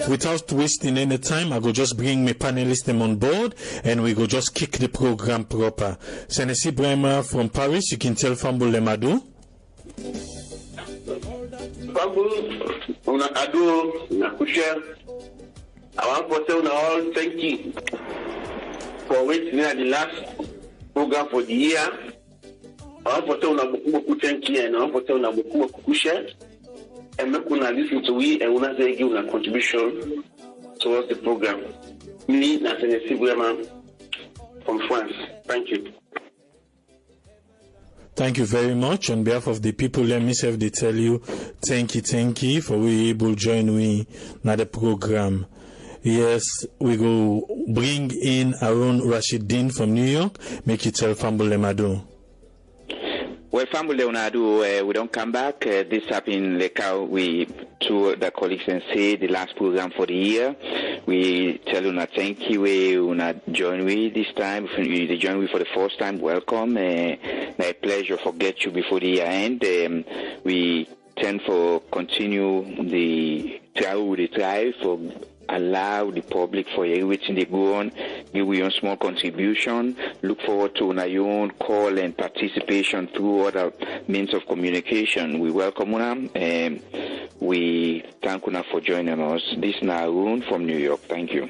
without wasting any time, I go just bring my panelists them on board and we go just kick the program proper. Senesi Brahma from Paris, you can tell Fambul Lemadu. Fambul, una ado, na kusha. I want to tell all thank you for waiting at the last program for the year. I want to tell you thank you and I want to tell you kusha. And make una listen to we and una say give una contribution towards the program. Me, Senesi Brahma from France. Thank you. Thank you very much. On behalf of the people, let me say they tell you thank you for we able to join we na the program. Yes, we go bring in Aaron Rashidin from New York. Make you tell Fambul Lemadu. Well, Fambul Leonardo, we don't come back. This happened like how we to the colleagues and say the last program for the year. We tell you not thank you. We not join we this time. If you join we for the first time, welcome. My pleasure for get you before the year end. We tend for continue the try for allow the public for everything they go on, give you a small contribution, look forward to your own call and participation through other means of communication. We welcome Una and we thank Una for joining us. This is Arun from New York. Thank you.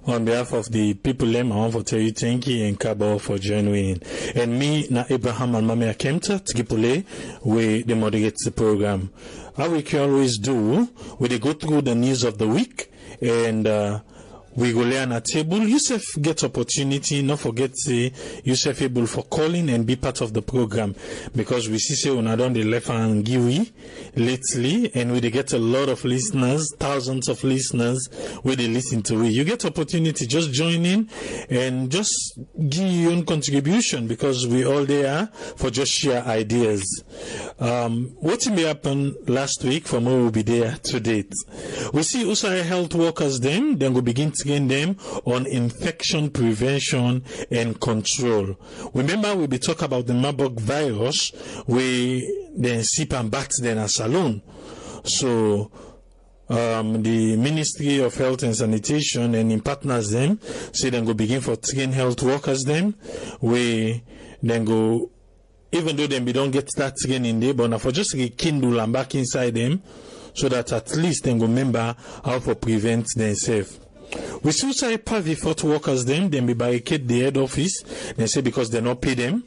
On behalf of the people, I want to tell you thank you and Kabo for joining. And me, na Abraham and Mami Akemta, Tripoli, we the moderate the program. How we can always do, we go through the news of the week and we go lay on a table. Yusuf get opportunity, not forget say Yusuf able for calling and be part of the program because we see say una don the left and giwi lately and we get a lot of listeners, thousands of listeners where they listen to it. You get opportunity, just join in and just give your own contribution because we all there for just share ideas. What may happen last week from where we'll be there to date. We see USAID health workers then we begin to train them on infection prevention and control. Remember we be talk about the Marburg virus we then sip and bat then a salon. So the Ministry of Health and Sanitation and in partners them say then go begin for train health workers them. We then go even though them we don't get that training there, but now for just rekindle and back inside them so that at least they go remember how to prevent themselves. We still say Pavi fort workers them be barricade the head office, they say because they not pay them.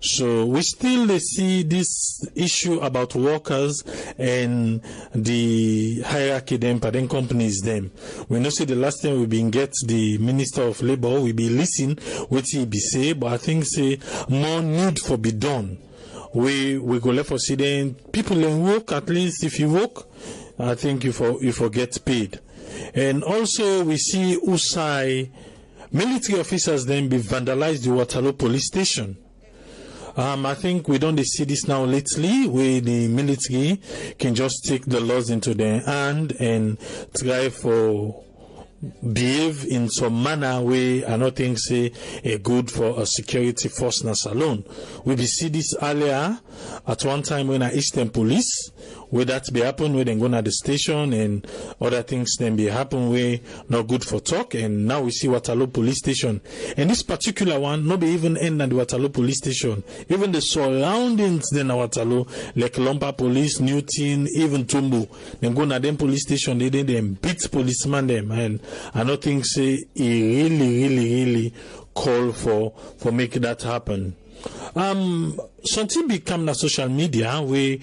So we still see this issue about workers and the hierarchy them, but then companies them. We know see the last time we been get the Minister of Labor, we be listen what he be say, but I think say more need for be done. We go left for see then people in work, at least if you work, I think you get paid. And also we see USAI military officers then be vandalized the Waterloo police station. I think we don't see this now lately where the military can just take the laws into their hand and try for behave in some manner where I don't think say a good for a security force alone. We see this earlier at one time when I Eastern Police where that be happen where they go to the station and other things then be happen where not good for talk, and now we see Waterloo police station and this particular one not be even end at the Waterloo police station, even the surroundings then at Waterloo like Lompa police, Newton, even Tumbu, then go to them police station they then beat policeman them, and I don't think say he really call for make that happen. Something become na social media where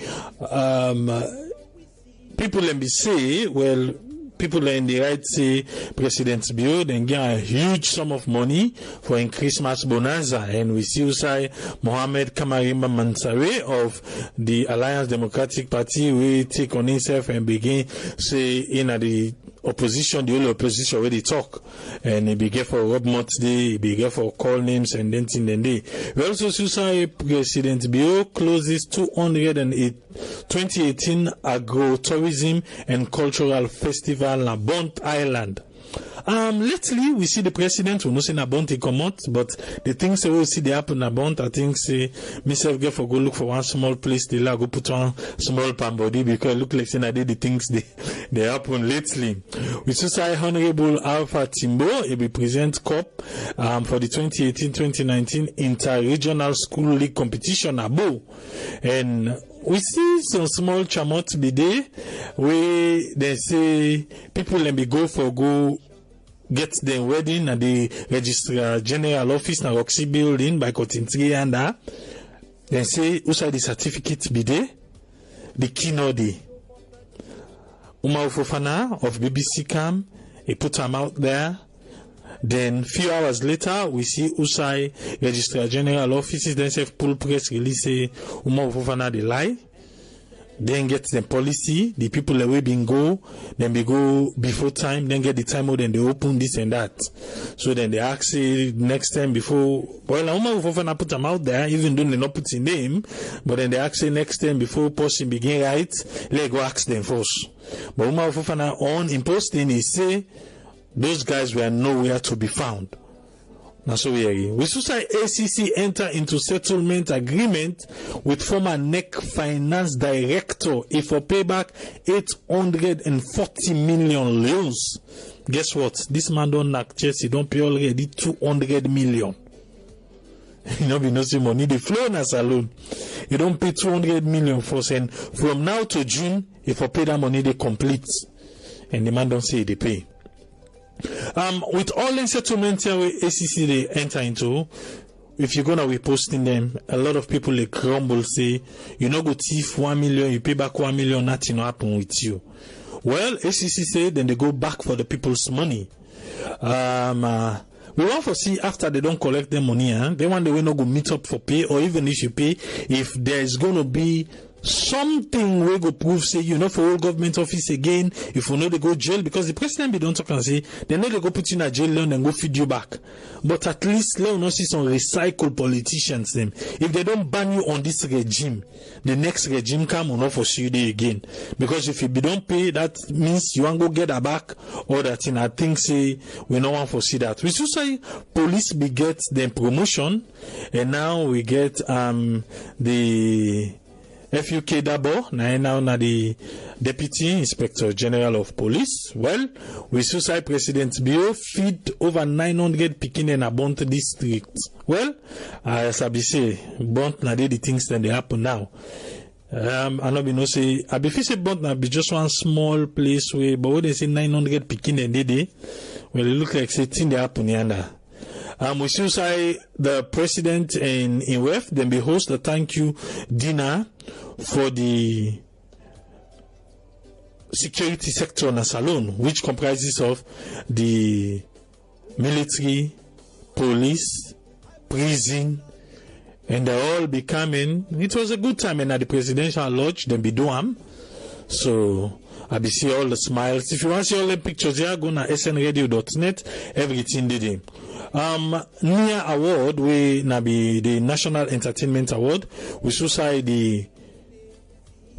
people let me say, well, people in the right say President's Bureau then get a huge sum of money for in Christmas bonanza, and we see say Mohammed Kamarimba Mansare of the Alliance Democratic Party we take on himself and begin say in the opposition, the only opposition already talk, and he began for Rob Day, he began for call names and then day. We also see President Bureau closes 2018 Agro Tourism and Cultural Festival na Bont Island. Lately, we see the president who knows in Abont come out, but the things that we see they happen in Abont, I think say myself get for go look for one small place, they go put on small palm body because it look like saying I did the things they happen lately. We also say Honorable Alpha Timbo, he be present cup for the 2018-2019 Inter-Regional School League competition Abo, and we see some small chamot be there where they say people let me go get the wedding at the Registrar General Office na Roxy Building by Cotton 3 and that. They say also the certificate be there, the keynote day. Umar Fofana of BBC Cam, he put them out there. Then few hours later, we see Usai Registrar General Offices, then say pull press release say Umar Fofana the lie. Then get the policy, the people that we been go, then we go before time, then get the time out, then they open this and that. So then they ask say next time before, well, Umar Fofana put them out there, even though they not put in name, but then they ask say next time before posting begin right, let go ask them first. But Umar Fofana on in posting, he say those guys were nowhere to be found. That's what we saw ACC enter into settlement agreement with former NEC finance director if for payback 840 million loans. Guess what? This man don't knock chest, he don't pay already 200 million. You know, be no see money, the flow na salon. You don't pay 200 million for and from now to June, if for pay that money they complete. And the man don't say they pay. With all the settlements here with ACC they enter into, if you're gonna be posting them, a lot of people they crumble, say, you know, go thief 1 million, you pay back 1 million, nothing happen with you. Well, ACC say then they go back for the people's money. We want to see after they don't collect their money, they want the way not go meet up for pay, or even if you pay, if there's gonna be something we go prove say you know for all government office again if you know they go jail because the president be don't talk and say they know they go put you in a jail and go feed you back, but at least let us see some recycled politicians them if they don't ban you on this regime the next regime come on not for you there again because if you don't pay that means you want go get her back or that in I think say we no want to see that. We should say police be get the promotion and now we get the FUK Dabo, now the Deputy Inspector General of Police. Well, we suicide President Bio feed over 900 Pekin and Abont district. Well, as I be say, Bont na the things that they happen now. I know be no say, I be say Bont na be just one small place where, but when they say 900 Pekin and they, well, it look like say thing they happen yonder. We should say the president in WEF, then be host a thank you dinner for the security sector in a salon, which comprises of the military, police, prison, and they all be coming. It was a good time, and at the presidential lodge, then be doing. So I be see all the smiles. If you want to see all the pictures, here go na snradio.net. Everything did it. Near award we na be the National Entertainment Award. We should say the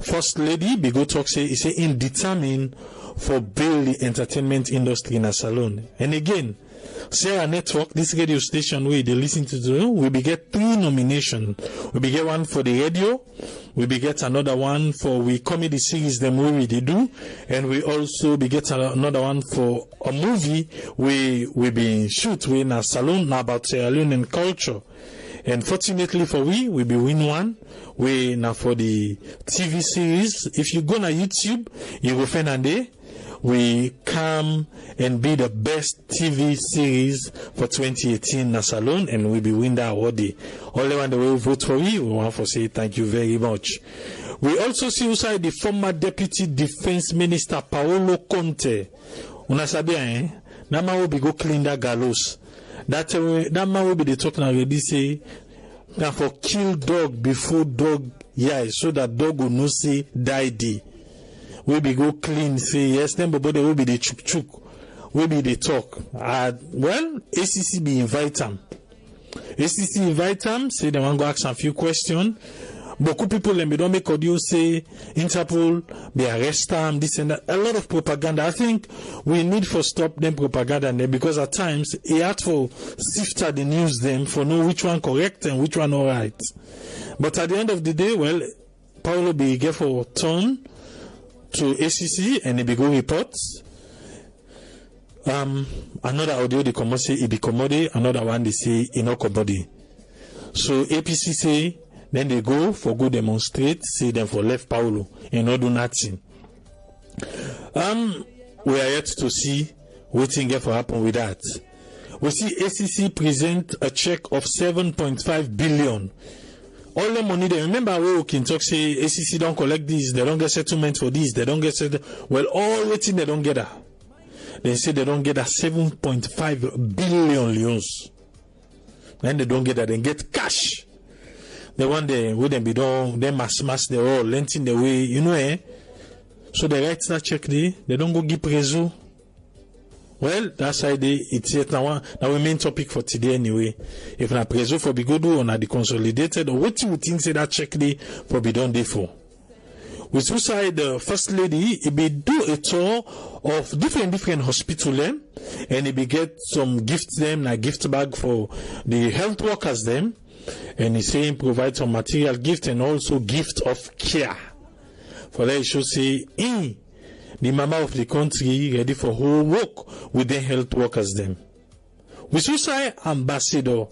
First Lady be go talk say is indetermined for build the entertainment industry in a salon. And again, Sarah Network, this radio station where they listen to we be get 3 nominations. We be get one for the radio, we be get another one for we comedy series them where we do, and we also be get another one for a movie we be shoot we in a salon about Sierra Leone and culture. And fortunately for we be win one. We now for the TV series. If you go on YouTube, you will find a day. We come and be the best TV series for 2018 na salon, and we be win that award. All the one that will vote for we want to say thank you very much. We also see inside the former Deputy Defense Minister Paolo Conte. Una sabia that man will be go clean that gallows. That man will be the talking already say that for kill dog before dog so that dog will not say die day. We be go clean, say yes, then but they will be the chuk. We be the talk. Well, ACC be invite them. ACC invite them, say they want to ask a few questions. Beaucoup people them don't make audio say Interpol, they arrest them, this and that. A lot of propaganda. I think we need to stop them propaganda there, because at times it had to sift the news them for know which one correct and which one all right. But at the end of the day, well, Paulo be get for turn to ACC and he be go reports. Another audio they come say it be commodity, another one they say it no commodity. So APC say then they go for go demonstrate, say them for left Paulo and not do nothing. We are yet to see what thing get for happen with that. We see ACC present a check of 7.5 billion. All the money they remember we can talk say ACC don't collect this, they don't get settlement for this, they don't get well, all the thing they don't get that. They say they don't get that 7.5 billion leons. Then they don't get that, they get cash. The one they wouldn't be done, they mass they all lenting the way, you know, eh? So they write that check they don't go give preso. Well, that's why it's yet now our main topic for today anyway. If na preso for be good or na the consolidated, or what you think say that check they for be done there for. With suicide, the first lady, it be do a tour of different hospital them, and it be get some gifts them, a gift bag for the health workers them, and he saying provide some material gift and also gift of care. For that, he should say, the mama of the country ready for whole work with the health workers them. With suicide, Ambassador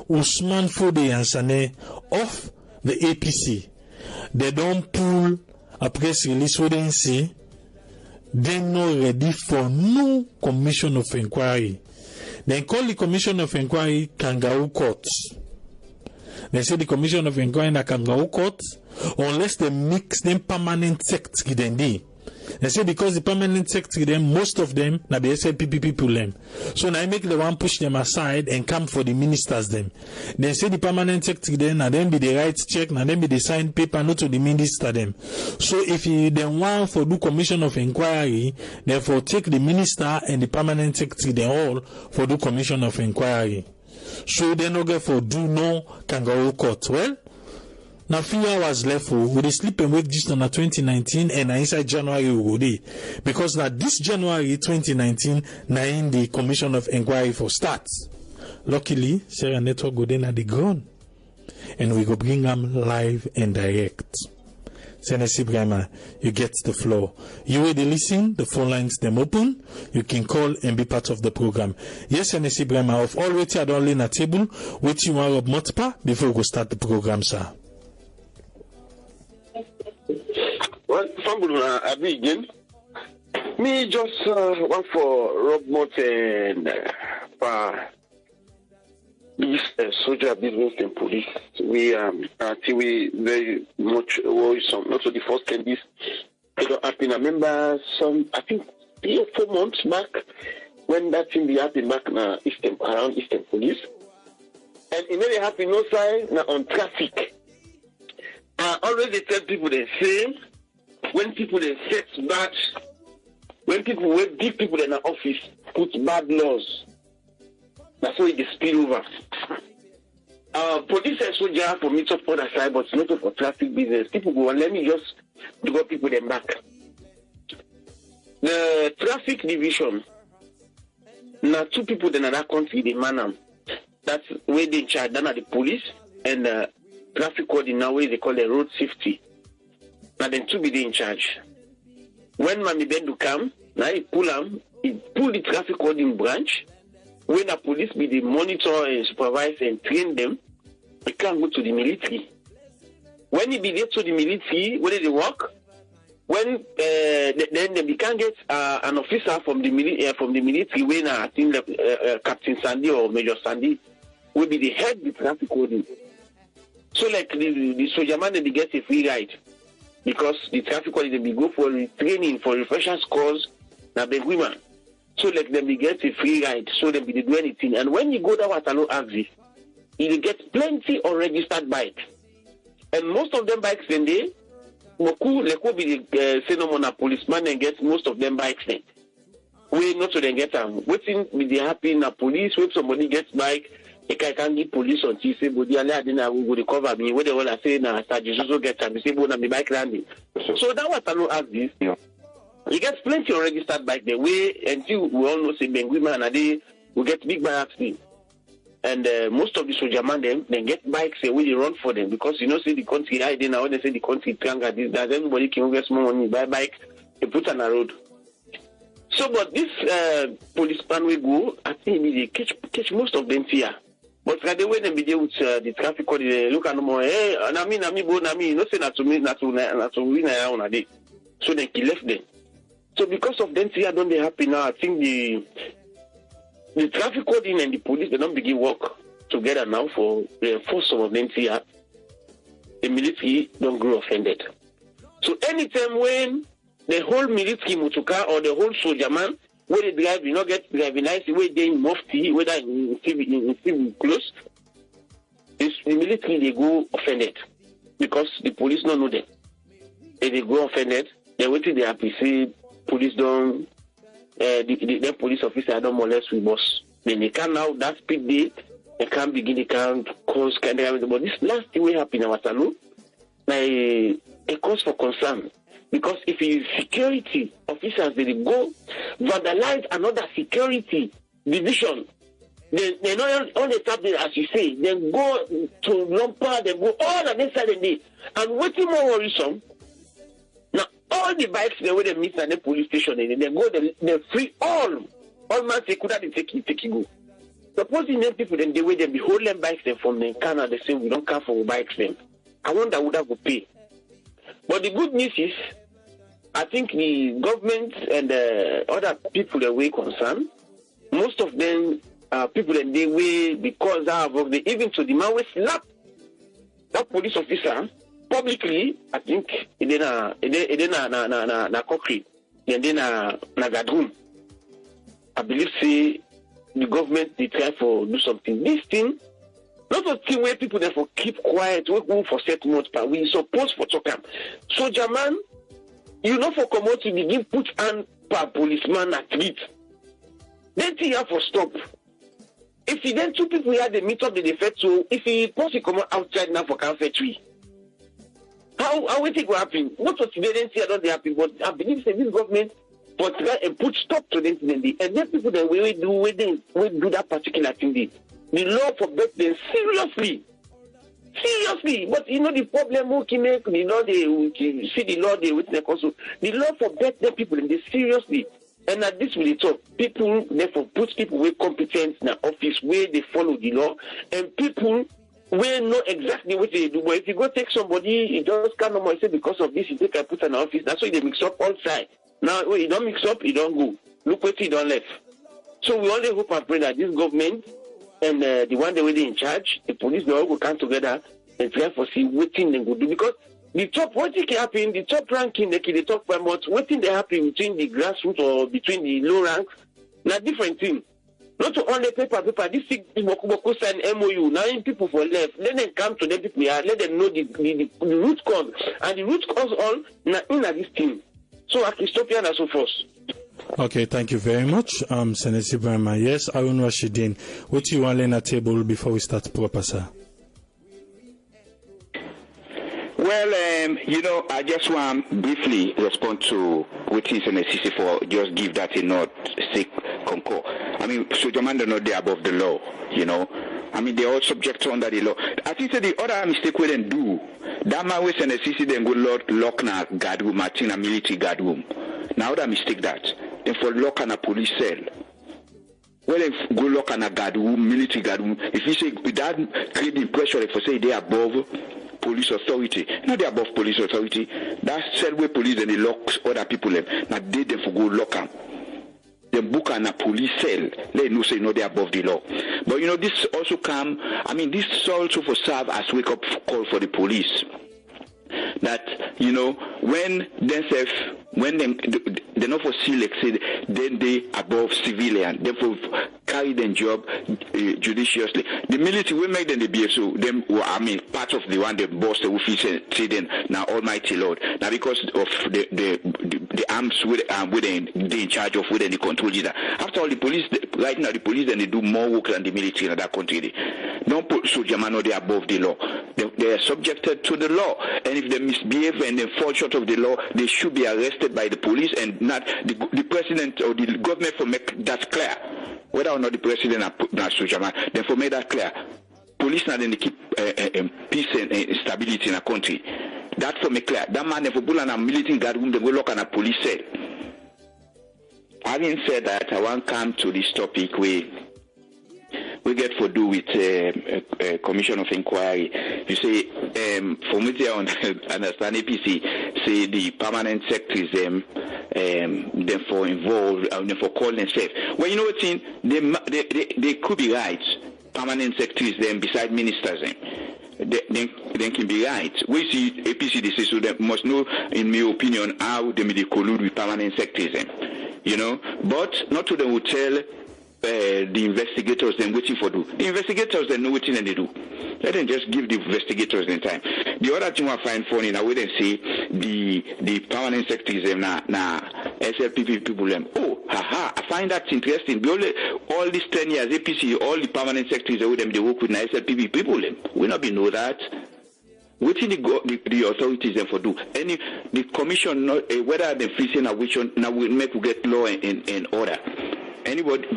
Usman Fode Yansane of the APC, they don't pull a press release where they say they're not ready for no commission of inquiry. They call the commission of inquiry kangaroo court. They say the commission of inquiry in a kangaroo court unless they mix them permanent secretary then they say because the permanent secretary them, most of them na be SLPP people them. So now I make the one push them aside and come for the ministers them. They say the permanent secretary them, now then be the right check, now then be the signed paper, not to the minister them. So if you then want for do commission of inquiry, therefore take the minister and the permanent secretary they all for do commission of inquiry. So they no get for do no kangaroo court. Well, now 3 hours left with the sleep and wake just on 2019 and inside January we go there. Because now this January 2019 now in the commission of inquiry for starts. Luckily, Sarah Network go then at the ground. And we go bring them live and direct. Senesi Brahma, you get the floor. You will listen, the phone lines them open. You can call and be part of the program. Yes, Senesi Brahma, of all wait at only in a table, wait you want Rob Motpa before we go start the program, sir. Well, I begin. Me just want for Rob Mott and this soldier business and police. We until we very much worrisome. Not so the first candidates. It happened. I remember some. I think 3 or 4 months back when that thing happened back na around Eastern Police, and it never happened no sign on traffic. Always they tell people the same. When people they set bad, when people will give people in the office put bad laws, that's why it spill over. Police and soldier for meet up on the side, but not for traffic business. People go and let me just go people them back. The traffic division, now 2 people in that country they man them. That's where they in charge. Then are the police and traffic coordinator where they call the road safety. Now then 2 be in charge. When Mami Bendu come, now he pull the traffic coordinating branch. When the police be the monitor and supervise and train them, they can't go to the military. When he be there to the military, where they work, when then they can't get an officer from the military. When I think Captain Sandy or Major Sandy will be the head of the traffic coordinator. So like the soldier man, they get a free ride. Because the traffic coordinator they go for training for refreshers course na women. So like them they get a free ride, so they do anything. And when you go to Waterloo axis, you get plenty unregistered bikes. And most of them bikes then they Moku like be the Senomona policeman and get most of them bikes then. We not so then get waiting with the happy na police, when somebody gets bike, I can't give police on TC, but the other dinner will recover me. Where they all are saying, I just get time. Say, "Bona me bike landing." So that was I know ask this. You get plenty of registered bike the way until we all know say Benguima and they will get big bike accident. And most of the soldier man them get bikes where they run for them because say the country I now when they say the country tranga this that everybody can get small money buy bike they put on the road. So but this policeman we go I think they catch most of them here. But the way they be there with the traffic code they look at no more hey nami no say not to me not to win on a day. So they left them. So because of them here don't they happy now I think the traffic code and the police, they don't begin work together now for some of them here. The military don't grow offended. So anytime when the whole military mutuka or the whole soldier man, where they drive, you not get driving license, where they in mufti, whether in civil close, the military they go offended because the police don't know them. If they go offended, they wait till they happy see police don't. The police officer don't molest with boss. Then they can now that speed day, they can begin, they can cause kind of. But this last thing will happen in our salon, a cause for concern because if you security officers they go vandalize another security division, they not only stop there as you say, they go to Lompa, they go all on this side of the day, and what's more worrisome. All the bikes they where they meet at the police station, they go, they free all man say could they take it go. Supposing them people then the way they be hold them bikes them from the Canada, they say we don't care for bikes them. I wonder would that go pay. But the good news is I think the government and other people that were concerned, most of them people that they way because of the even to the man we slap that police officer publicly, I think it is na concrete, and then na gadroom. I believe say the government they try for do something. This thing, not a thing where people therefore keep quiet, we go for 7 months, but we suppose for talk. So German, you know for come out to begin put hand per policeman at least. Then you have for stop. If you then 2 people here they meet up the defect, so if he possibly come outside now for cancer tree. How we think will happen? Not what they didn't see don't happen, but I believe that this government will try and put stop to the incident. And then people that we do that particular thing. The law forbid them seriously. But the problem who can make the law they see the law they witness also. The law forbid them people and they seriously. And at this will talk. People therefore put people with competence in the office where they follow the law and people we know exactly what they do. But if you go take somebody, you just can't no more say because of this, you take and put an office. That's why they mix up all sides. Now, when you don't mix up, you don't go. Look what you don't left. So we only hope and pray that this government and the one they were in charge, the police, they all will come together and try for see what thing they will do. Because the top, what can happen, the top ranking, they talk about what thing they happen between the grassroots or between the low ranks, not different thing. Not to only paper, this Boku sign MOU, now people for left, let them come to them people here, let them know the root cause. And the root cause all in this thing. So I can stop here and so forth. Okay, thank you very much, Senator Brahma. Yes, Arun Rashidin, what do you want to learn at table before we start proper, sir? Well, I just want to briefly respond to what is an ACC for just give that a nod, sick concur. I mean, soldier man don't know they're above the law, I mean, they're all subject to under the law. I think that the other mistake we then do, that man with an ACC then go lock na guard room, Martina military guard room. Now that mistake that, then for lock on a police cell. Well, if go lock on a guard room, military guard room, if you say that create the impression if you say they're above police authority, not they above police authority, that cell where police and they lock other people in. Now they for go lock them. The book and a police cell, they know say no they above the law. But this also this also for serve as wake up call for the police. That when they not for select say then they above civilian, therefore carry their job judiciously. The military will make them the BSO, them part of the one the boss the officer say then now Almighty Lord. Now because of the the arms with they in charge of within the control leader. After all, the police right now, the police then they do more work than the military in that country. Don't put soldier man or they above the law. They are subjected to the law, and if they misbehave and they fall short of the law, they should be arrested by the police, and not the president or the government for make that clear. Whether or not the president are soldier man, then for make that clear. Police now then they keep peace and stability in a country. That for me clear. That man if a bull and a military guard room they go look on a police cell. Having said that, I want to come to this topic we get for do with a commission of inquiry. You say for me to understand APC say the permanent secretaries them for involved them for calling themselves. Well, you know what thing they could be right. Permanent secretaries them beside ministers them. They can be right. We see APC they say so they must know in my opinion how they may collude with permanent secretaries them. You know, but not to them will tell the investigators then waiting for do. The investigators then know what they do. Let them just give the investigators the time. The other thing I find funny now we then say the permanent secretaries them now SLPP people them. Oh, haha! I find that interesting. All these 10 years APC, all the permanent secretaries with them they work with SLPP people them. We not be know that. What did the authorities then for do? The commission whether they facing a which one now will make we get law and order. Anybody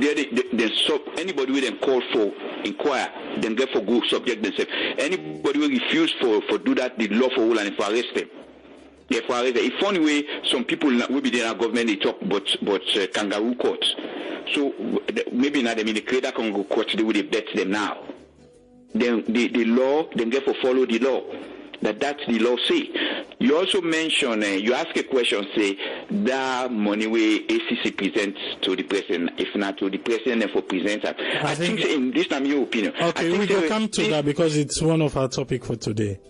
anybody will then call for inquire, then get for go subject themselves. Anybody will refuse for do that, the law for all and for arrest them. Therefore, arrest them. If funny way, some people will be there in our government they talk but kangaroo court. So maybe now they mean the creator kangaroo court they will bet them now. Then the law then get for follow the law. That's the law say. You also mention, you ask a question, say, that money way ACC presents to the president, if not to the president, and for presenter. I think in this time, your opinion. Okay, we will come to that because it's one of our topic for today.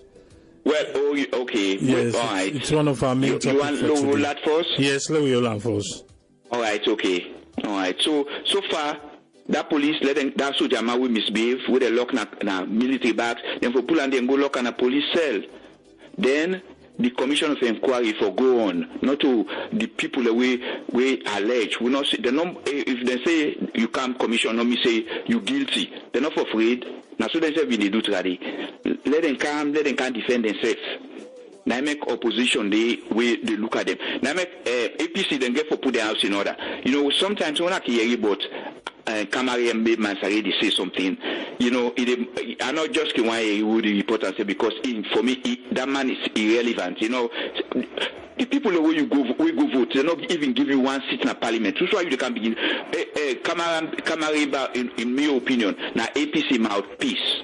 Well, okay. Yes, all right. It's one of our main topics. You want to roll that first? Yes, let me roll that first. All right, okay. All right. So far, that police let them, that soldier man will misbehave with a lock na military bags, then for pull and then go lock on a police cell. Then the commission of inquiry for go on, not to the people that we allege. We not say, if they say you can't commission, not me say you guilty. They're not afraid. Now so they say we need to do today. Let them come defend themselves. Now make opposition they look at them. Now make APC then get for put their house in order. You know, sometimes when I hear about Kamari and Bateman already say something, you know, I'm not just why he would report and say because for me that man is irrelevant. You know, the people where you go vote, they not even give you one seat in a parliament. That's why you can begin. Kamari, in my opinion, now APC mouthpiece.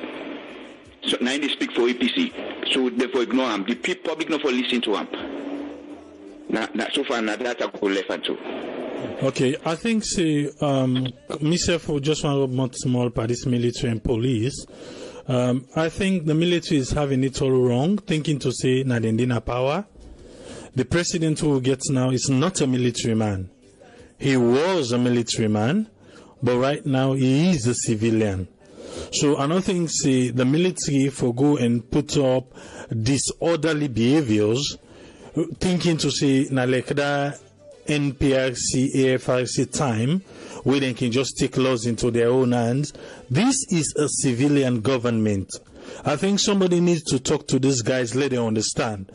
So now they speak for APC, so therefore ignore him. The public not for listen to him. Now so far now that I go left and two. Okay, I think say myself just want to small part this military and police. I think the military is having it all wrong, thinking to say Nadendina power. The president who gets now is not a military man. He was a military man, but right now he is a civilian. So I don't think say the military for go and put up disorderly behaviors, thinking to say na like that NPRC, AFRC time, where they can just take laws into their own hands. This is a civilian government. I think somebody needs to talk to these guys, let them understand.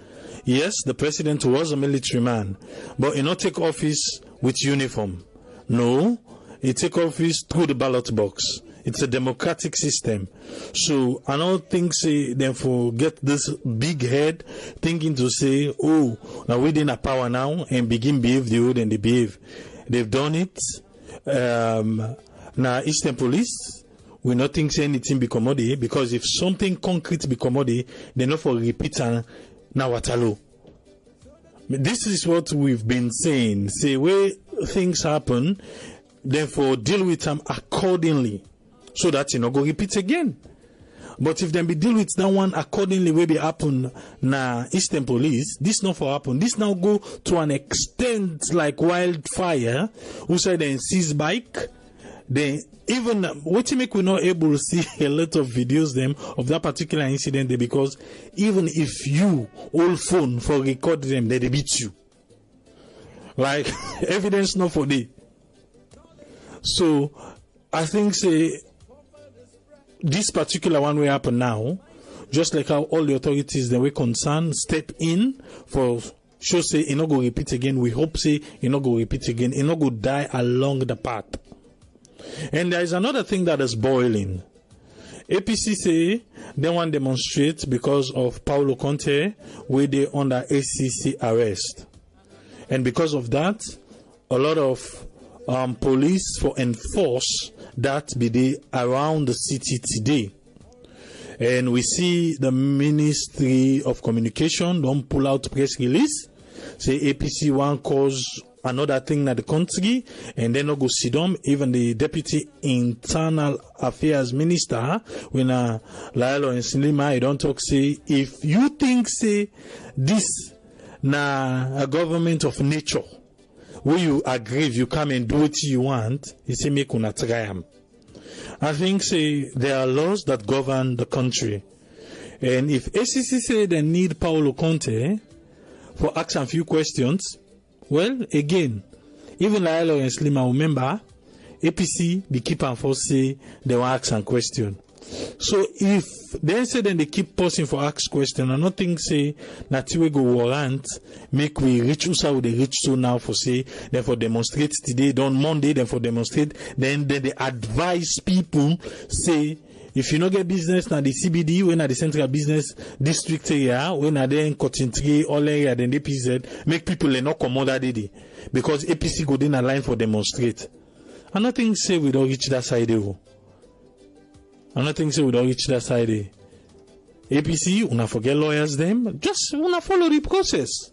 Yes, the president was a military man, but he not take office with uniform. No, he take office through the ballot box. It's a democratic system. So I don't think say therefore get this big head thinking to say, oh, now we're in a power now and begin behave the way they behave. They've done it. Now Eastern Police, we not think say anything be commodity because if something concrete be commodity, they not for repeat and now Waterloo. This is what we've been saying. Say where things happen, therefore deal with them accordingly. So that you know go repeat again. But if them be deal with that one accordingly will be happen na Eastern Police, this not for happen. This now go to an extent like wildfire. Who said they seize bike. They even what you make we not able to see a lot of videos them of that particular incident there because even if you old phone for record them, they beat you. Like, evidence not for the. So, I think, say, this particular one will happen now, just like how all the authorities that were concerned step in for show say it not go repeat again. We hope say it not go repeat again. It not go die along the path. And there is another thing that is boiling. APC say they want to demonstrate because of Paulo Conte where they under ACC arrest. And because of that, a lot of police for enforce that be there around the city today. And we see the Ministry of Communication don't pull out press release, say APC want cause another thing in the country, and then no go sit down. Even the Deputy Internal Affairs Minister, when Leone and Slima, I don't talk, say, if you think, say, this na a government of nature, where you agree, you come and do what you want, he say, make una try am. I think, say, there are laws that govern the country. And if ACC say they need Paulo Conte for asking a few questions, well, again, even Leone and Slima, remember, APC, the keep and force say they will ask some question. So if they say then they keep posting for ask question, and nothing say that we go warrant, make we reach us how they reach to now for say, then for demonstrate today, on Monday, then for demonstrate, then they advise people, say, if you not get business now the CBD, when at the central business district area, when at the cotton tree, all area, then the APZ, make people not come out that day. Because APC go in a line for demonstrate. And nothing say we don't reach that side. And nothing say we don't reach that side. APC, una forget lawyers them, just una follow the process.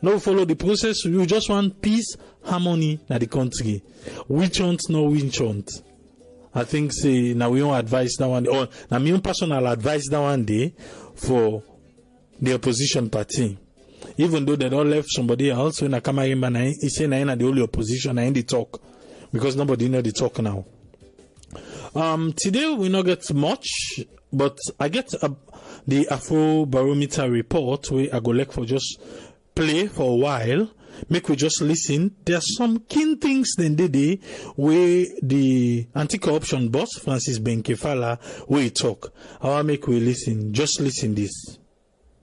No follow the process, you just want peace, harmony in the country. Which want, no which want. I think say now we don't advise that one, or now my own personal advice that one day for the opposition party. Even though they don't left somebody else, when I come here, man, he say na the only opposition, I ain't the talk because nobody know the talk now. Today we not get much, but I get the Afro Barometer report where I go like for just play for a while. Make we just listen. There are some key things then they where the anti-corruption boss Francis Benkefala will talk. How make we listen? Just listen this.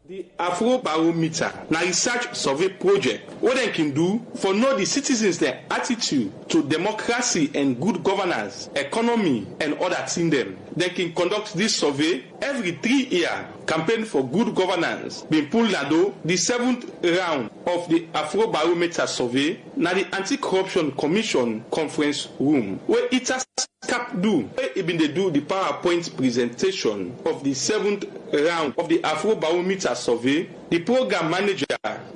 The Afro Barometer, na research survey project, what they can do for know the citizens their attitude to democracy and good governance, economy and other things them. They can conduct this survey every 3 years. Campaign for good governance being pulledado the 7th round of the Afro Barometer survey na the Anti-Corruption Commission conference room where it has cap do where it been they do the PowerPoint presentation of the 7th round of the Afro Barometer survey. The program manager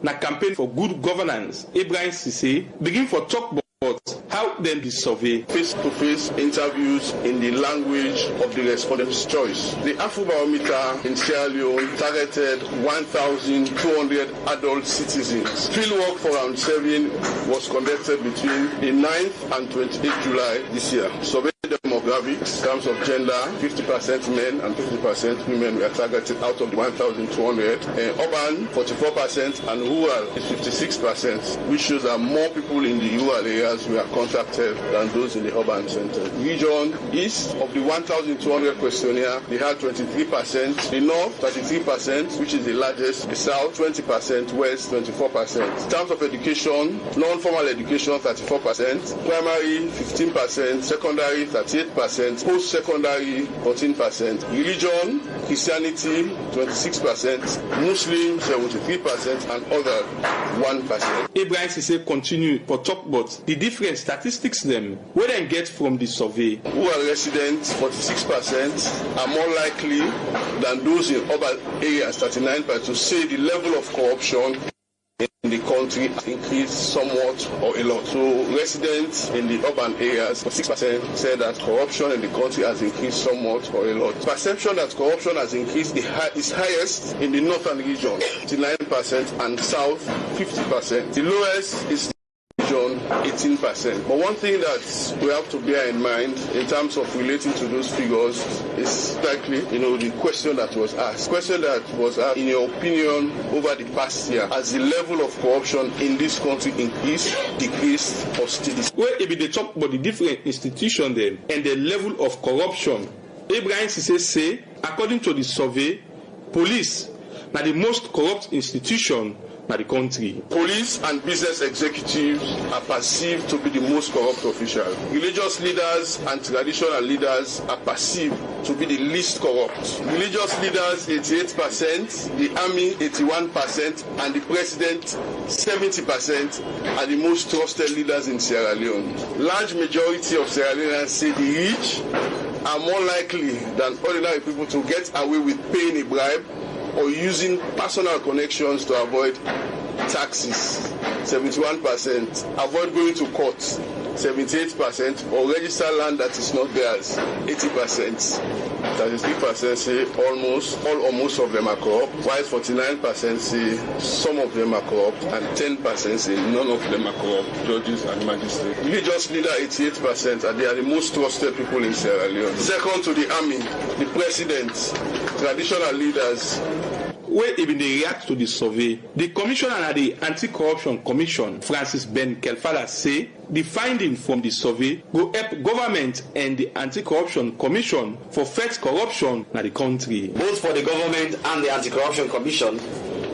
na campaign for good governance Ibrahim Sise begin for talk about how then the survey Face-to-face interviews in the language of the respondent's choice. The Afrobarometer in Sierra Leone targeted 1,200 adult citizens. Fieldwork for round 7 was conducted between the 9th and 28th July this year. Survey demographics, in terms of gender, 50% men and 50% women were targeted out of the 1,200. Urban, 44%, and rural is 56%, which shows that more people in the rural areas were contacted than those in the urban center. Region East, of the 1,200 questionnaire, they had 23%, the North, 33%, which is the largest, the South, 20%, West, 24%. In terms of education, non-formal education, 34%, primary, 15%, secondary, 38%, post-secondary 14%, religion, Christianity 26%, Muslim 73%, and other 1%. Ibrahim Sise continue for talk about the different statistics them where they get from the survey. Rural residents 46% are more likely than those in urban areas 39% to say the level of corruption in the country has increased somewhat or a lot. So residents in the urban areas, 6% said that corruption in the country has increased somewhat or a lot. Perception that corruption has increased is highest in the northern region, 59%, and south, 50%. The lowest is region 18%. But one thing that we have to bear in mind in terms of relating to those figures is likely, the question that was asked. Question that was asked, in your opinion, over the past year, has the level of corruption in this country increased, decreased, or still? Where if they talk about the different institutions then and the level of corruption, Abraham say, according to the survey, police are the most corrupt institution in the country. Police and business executives are perceived to be the most corrupt officials. Religious leaders and traditional leaders are perceived to be the least corrupt. Religious leaders 88%, the army 81%, and the president 70% are the most trusted leaders in Sierra Leone. Large majority of Sierra Leoneans say the rich are more likely than ordinary people to get away with paying a bribe or using personal connections to avoid taxes, 71%, avoid going to court, 78%, or register land that is not theirs, 80%. 33% say almost, all or most of them are corrupt, while 49% say some of them are corrupt, and 10% say none of them are corrupt, judges and magistrates. Religious leader 88%, and they are the most trusted people in Sierra Leone. Second to the army, the president, traditional leaders. Where even they react to the survey, the commissioner at the Anti-Corruption Commission, Francis Ben Kelfala, say the findings from the survey go help government and the Anti-Corruption Commission for fight corruption in the country. Both for the government and the Anti-Corruption Commission,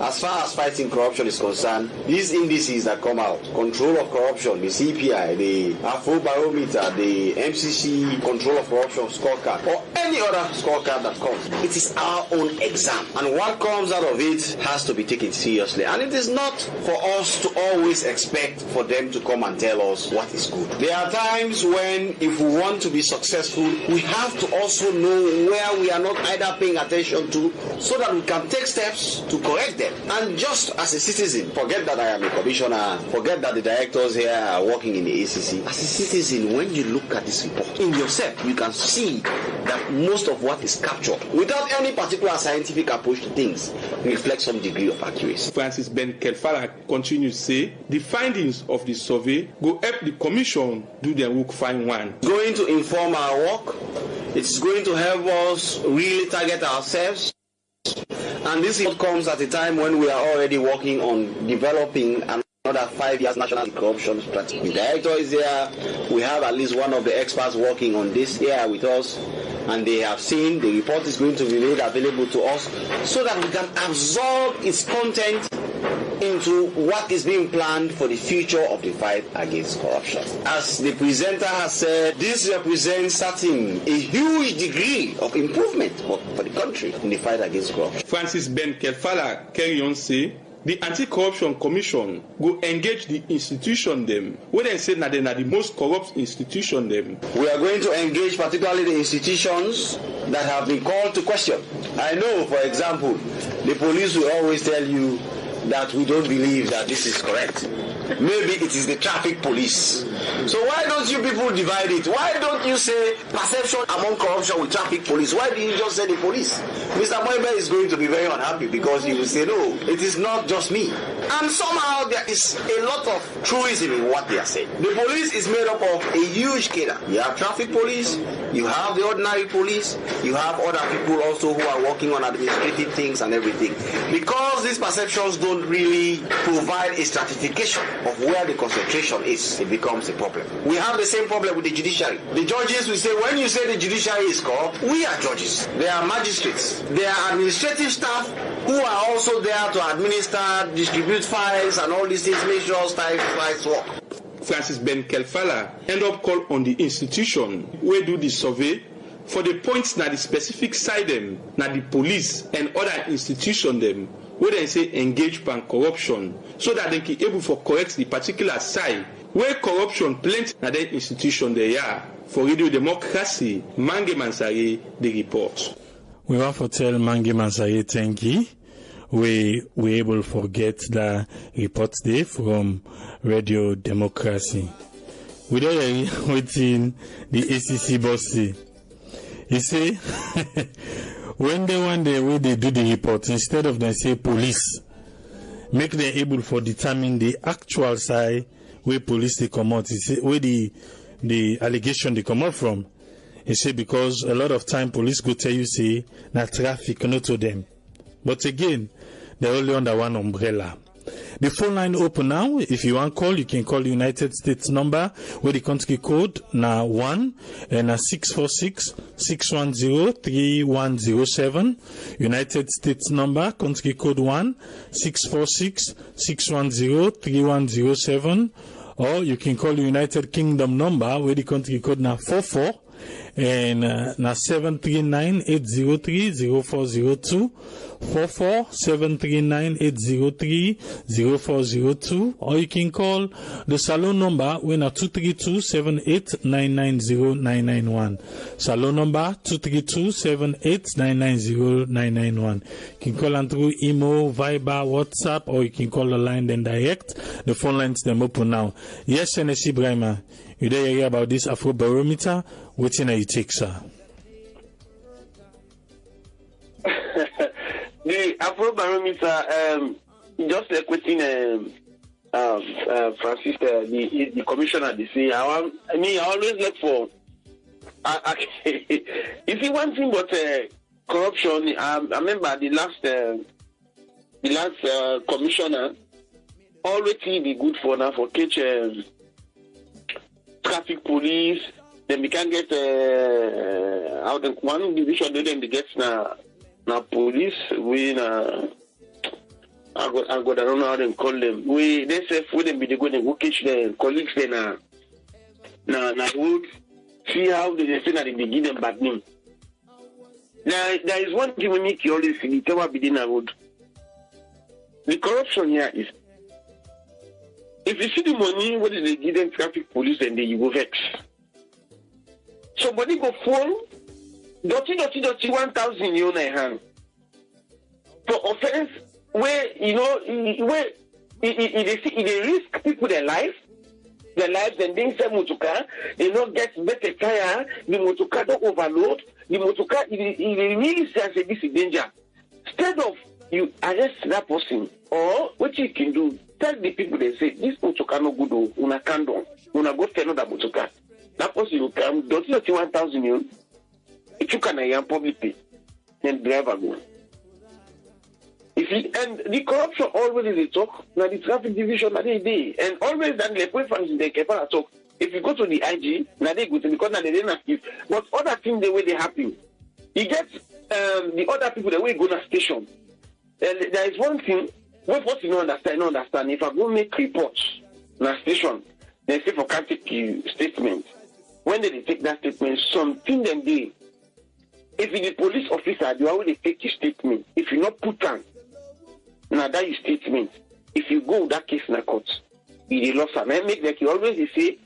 as far as fighting corruption is concerned, these indices that come out, control of corruption, the CPI, the Afrobarometer, the MCC control of corruption scorecard, or any other scorecard that comes, it is our own exam. And what comes out of it has to be taken seriously. And it is not for us to always expect for them to come and tell us what is good. There are times when, if we want to be successful, we have to also know where we are not either paying attention to, so that we can take steps to correct them. And just as a citizen, forget that I am a commissioner, forget that the directors here are working in the ACC. As a citizen, when you look at this report, in yourself, you can see that most of what is captured, without any particular scientific approach to things, reflects some degree of accuracy. Francis Ben Kelfala continues to say, the findings of the survey go help the commission do their work fine one. Going to inform our work, it's going to help us really target ourselves. And this comes at a time when we are already working on developing another 5 years national corruption strategy. The director is there. We have at least one of the experts working on this here with us, and they have seen the report is going to be made available to us so that we can absorb its content into what is being planned for the future of the fight against corruption. As the presenter has said, this represents a huge degree of improvement for the country in the fight against corruption. Francis Ben Kelfala carry on say, the Anti-Corruption Commission go engage the institution them. When they say that they are the most corrupt institution them. We are going to engage particularly the institutions that have been called to question. I know, for example, the police will always tell you that we don't believe that this is correct. Maybe it is the traffic police. So why don't you people divide it? Why don't you say perception among corruption with traffic police? Why do you just say the police? Mr. Moibe is going to be very unhappy because he will say, no, it is not just me. And somehow there is a lot of truism in what they are saying. The police is made up of a huge cadre. You have traffic police, you have the ordinary police, you have other people also who are working on administrative things and everything. Because these perceptions don't really provide a stratification of where the concentration is, it becomes a problem. We have the same problem with the judiciary. The judges will say, when you say the judiciary is corrupt, we are judges. They are magistrates. They are administrative staff who are also there to administer, distribute files and all these things, make sure files work. Francis Ben Kelfala end up call on the institution where do the survey for the points na the specific side them, na the police and other institution them, where they say engage pan corruption, so that they can able for correct the particular side where corruption plenty na the institution they are. For Radio Democracy, Mange Mansari, the report. We want to tell Mange Mansari thank you. We able to get the report there from Radio Democracy. We don't waiting the ACC boss. He say when they do the report, instead of them say police, make them able for determine the actual side where police they come out, where the allegation they come out from. He say because a lot of time police go tell you say na traffic not to them. But again, they're only under one umbrella. The phone line open now. If you want call, you can call the United States number where the country code na 1 and na 646-610-3107. United States number country code 1-646-610-3107. Or you can call the United Kingdom number where the country code na 44 and na 739-803-0402. 44-739-803-0402, or you can call the salon number when at 232-78-990-991. Salon number 232-78-990-991. You can call them through email, Viber, WhatsApp, or you can call the line then direct. The phone lines them open now. Yes, NSC Brahma, you there hear about this Afro barometer? What in you take, sir? The Afro barometer, just like within Francis, the commissioner, they say, I always look for. You see one thing about corruption. I remember the last commissioner always be good for now for catch traffic police. Then we can get out of one division. Then they get now police. We I don't know how they call them. We they say for them be they go catch the colleagues then na wood. See how they say that they give them bad name. Now there is one thing we make you always see. Tell what be in a road. The corruption here is if you see the money, what is they give them traffic police and they you go vex. Somebody go phone, dirty 1,000 euro in hand for offense where where they risk people their lives and things say motoka, they not get better tire, the motoka don't overload, the motoka it really says this is danger. Instead of you arrest that person, or what you can do, tell the people they say this motoka no good, una kando, una go tell that motoka. That person will come, don't you 1,000 euro? If you can publicly, then driver go. And the corruption always is a talk, now the traffic division now they and always then the point from the Kepala talk. If you go to the IG, now they go to because now they didn't active. But other things the way they happen. You get the other people the way go to station. There is one thing, what you don't understand. If I go make reports na station, they say for can't take statement. When they take that statement, something them they if the police officer, they already take your statement. If you not put on, now that your statement. If you go that case in a court, you lost them. I make like you always say,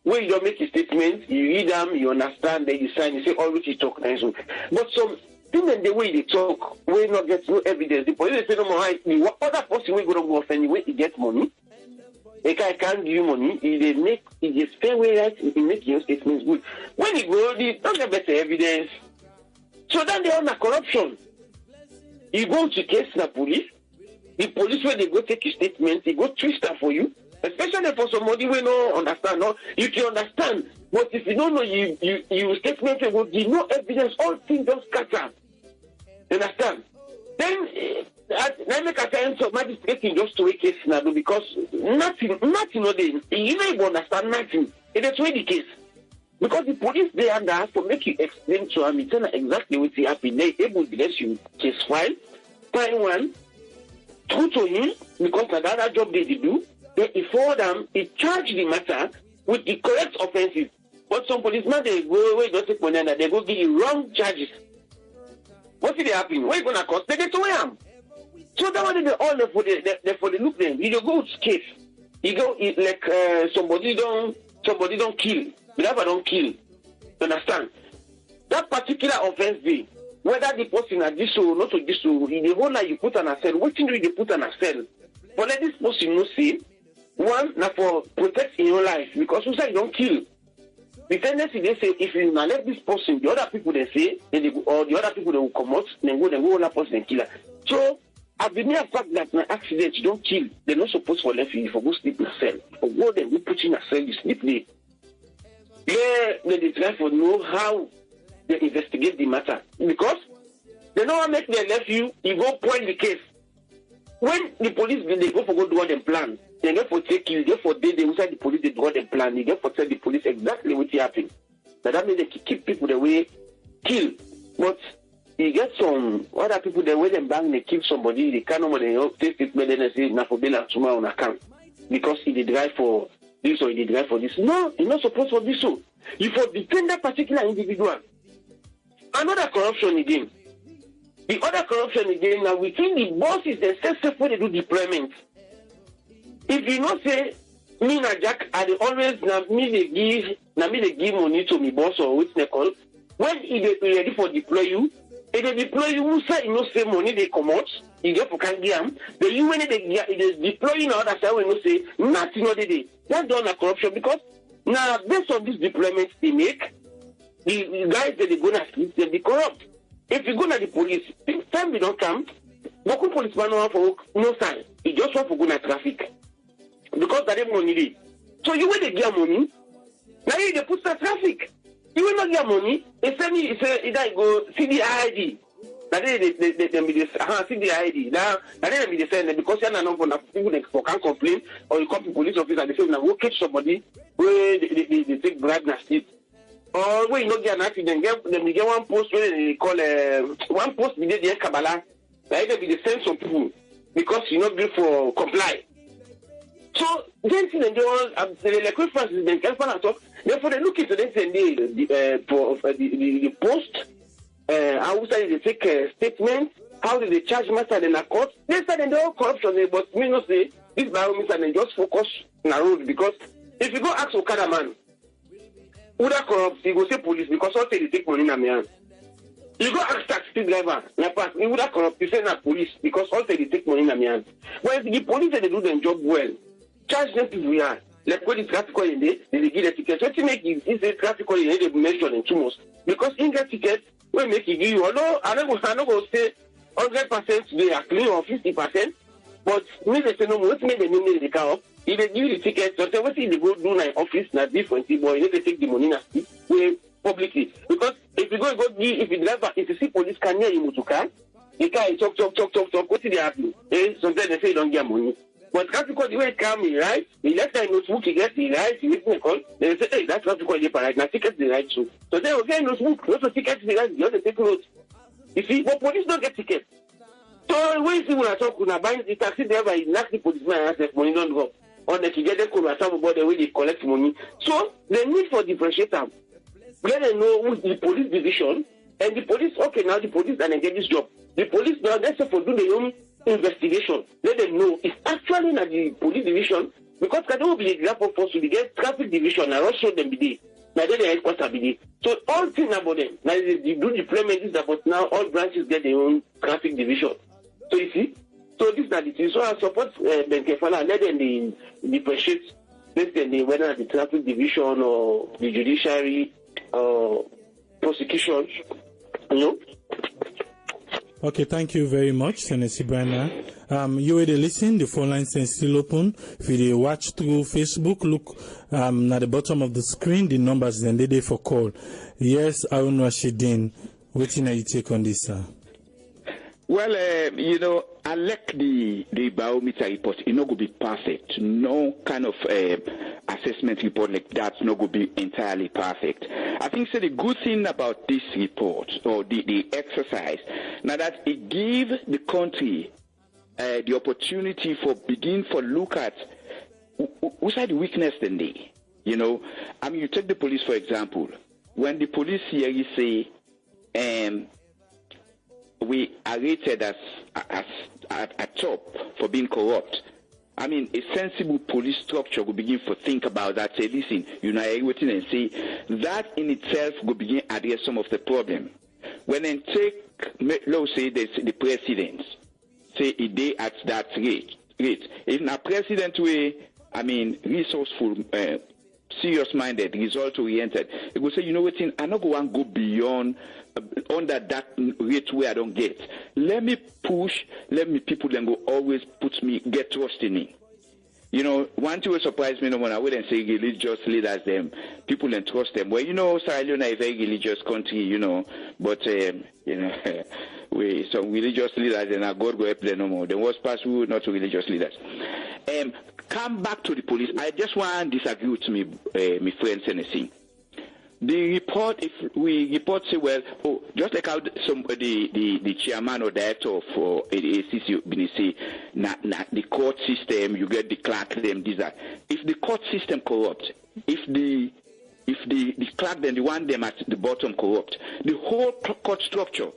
when you don't make a statement, you read them, you understand, then you sign, you say, always you talk nice. But some thing in the way they talk, we not get no evidence. The police say no more. The other person we go to go offend you, he get money. I can't give you money. It is fair way right. He make your statements good. When you go, they don't get better evidence. So then they are on a corruption. You go to case the police when they go take your statement, they go twist that for you. Especially for somebody we don't understand. No, you can understand. But if you don't know, you statement will give no evidence. All things just scatter. You understand? Then make a time so magistrate can just to a case now because nothing no day. You don't even understand nothing. It is really the case. Because the police they under has to make you explain to them, tell them exactly what happened. They able to let you case file, find one, true to him, because the other job they do, they inform them, they charge the matter with the correct offenses. But some policemen they go away, don't take money, and they go give you wrong charges. What did they happen? What are you gonna cost? They get to them. So that one is all for the look them. You go to case. You go like somebody don't kill. The driver don't kill. You understand? That particular offense day, whether the person are this or not to this or in the whole life you put on a cell, what thing do you put on a cell? But let this person know see, one, now for protect in your life, because you say you don't kill. The tendency they say if you now let this person, the other people they say, or the other people they will come out, then go another person and kill her. So At the mere fact that an accident you don't kill, they're not supposed to left you for go sleep in a cell. For go them, we put in a cell, you sleep there. There, they try to know how they investigate the matter. Because they don't want to make them left you go point the case. When the police, they go for go do them plan, they go for check you, they go for they inside the police, they do them plan, they go for tell the police exactly what happened. That means they keep people the way kill. But you get some other people the way them bang, they kill somebody, they can't know take it better than say na for bail tomorrow on account. Because he did drive for this or he did drive for this. No, you're not supposed to do so. You for defend that particular individual. Another corruption again. The other corruption again now within the bosses themselves when they do deployment. If you not say me na Jack, I always me they give money to me boss or which they call. When he get ready for deploy you, if they deploy you, who say you no say money they come out, you get for can give them. The you when they deploy you now that's why we no say nothing no they do. That's done a corruption because now based on this deployment they make, the guys that they gonna sleep, they be corrupt. If you go to the police, time they don't come, local policeman don't want for work, no sign. He just want to go to traffic. Because they have money there. So you will get money, now you put the traffic. You will not get money, they say either go CDID. Now they be the CDID. Now they be the same because you're not for people that can complain or you come to police officer they say now go catch somebody where they take bribe and steal. Or when you not get an accident, they get one post where they call one post they get Kabbalah. Like they be the same some people because you not good for comply. So then see them the request is then careful and talk. Therefore they look into them and the post. How they take statement? How do they charge master in a court? They said they all corruption, but me not say this barometer and just focus on the road because if you go ask Okada man. Who that corrupt, you go say police because all they take money in my hand. You go ask taxi driver, you would that corrupt, you say na police because all they take money in my hand. Well, if the police they do their job well, charge them to we are. Like when the traffic in there, they give the ticket. So to make it is the traffic in there, they mention in 2 months. Because in that ticket, we make it give you, although I don't go say 100% they are clean or 50%, but me they say no, what make the name the car up? If they give you the ticket, so what if they go do my office, na different, but you need to take the money na way publicly. Because if you go give, if you see police can near you to car, the car is talk, what did they happen? Sometimes they say you don't get money. But because the way it come, right? The left time notebook, you get the right, you get the call, they say, hey, that's what you call the right, now ticket the right too. So they will get notebook, not a ticket the right, you have to take notes. You see, but police don't get ticket. So when you see when I talk, when I buy the taxi driver, he knocks the policeman and says, money don't go. Or they can get them come about the way they collect money. So the need for differentiator. Let them know who's the police division and the police. Okay, now the police and they get this job. The police now they say for do their own investigation. Let them know it's actually not the police division because there will be a example for so they get traffic division and also them be there. Now they headquarters be there. So all things about them. Now they do deployment is about now all branches get their own traffic division. So you see. So this is the thing. So I support Ben Kefala, let them differentiate whether the traffic division or the judiciary or prosecution. You know? Okay, thank you very much, Senator Brana. You already listen, the phone lines are still open. If you watch through Facebook, look at the bottom of the screen, the numbers then they for call. Yes, Arun Rashidin, waiting at you take on this, sir. Well, I like the barometer report. It's not going to be perfect. No kind of assessment report like that's not going to be entirely perfect. I think the good thing about this report or the exercise, now that it gives the country the opportunity for look at who's the weakness in there. You take the police for example. When the police here you say, we are rated as at top for being corrupt. I mean, a sensible police structure will begin to think about that. Say, listen, everything and say that in itself will begin to address some of the problem. When then take, let's say, the president, say a day at that rate. If a president way, resourceful serious-minded, result-oriented. He go say, you know what, I not go and go beyond under that rate where I don't get. Let me push, let me people then go always get trust in me. You know, one thing will surprise me no more. I wouldn't say religious leaders, them people and trust them. Well, you know, Sierra Leone is a very religious country, you know, but you know, some religious leaders and God go help them no more. The worst part, we not religious leaders. Come back to the police. I just want to disagree with me, my friend Tennessee. The report, if we report say, well, just like how the chairman or director of the ACC been say, the court system, you get the clerk, them, these are. If the court system corrupt, if the clerk, then the one them at the bottom corrupt, the whole court structure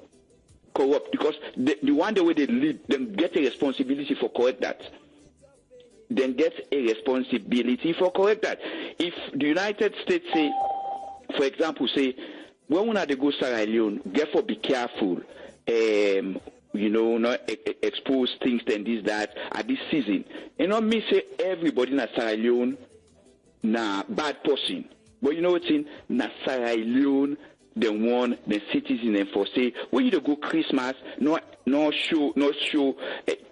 corrupt, because the one the way they lead, them get a responsibility for correct that. Then get a responsibility for correct that. If the United States say, for example, say, when we have to go Sierra Leone, therefore be careful, you know, not expose things and this, that, at this season. And not me say everybody in Sierra Leone, bad person. But you know what's in, Sierra Leone, the one, the citizen, and for say, when you go Christmas, not show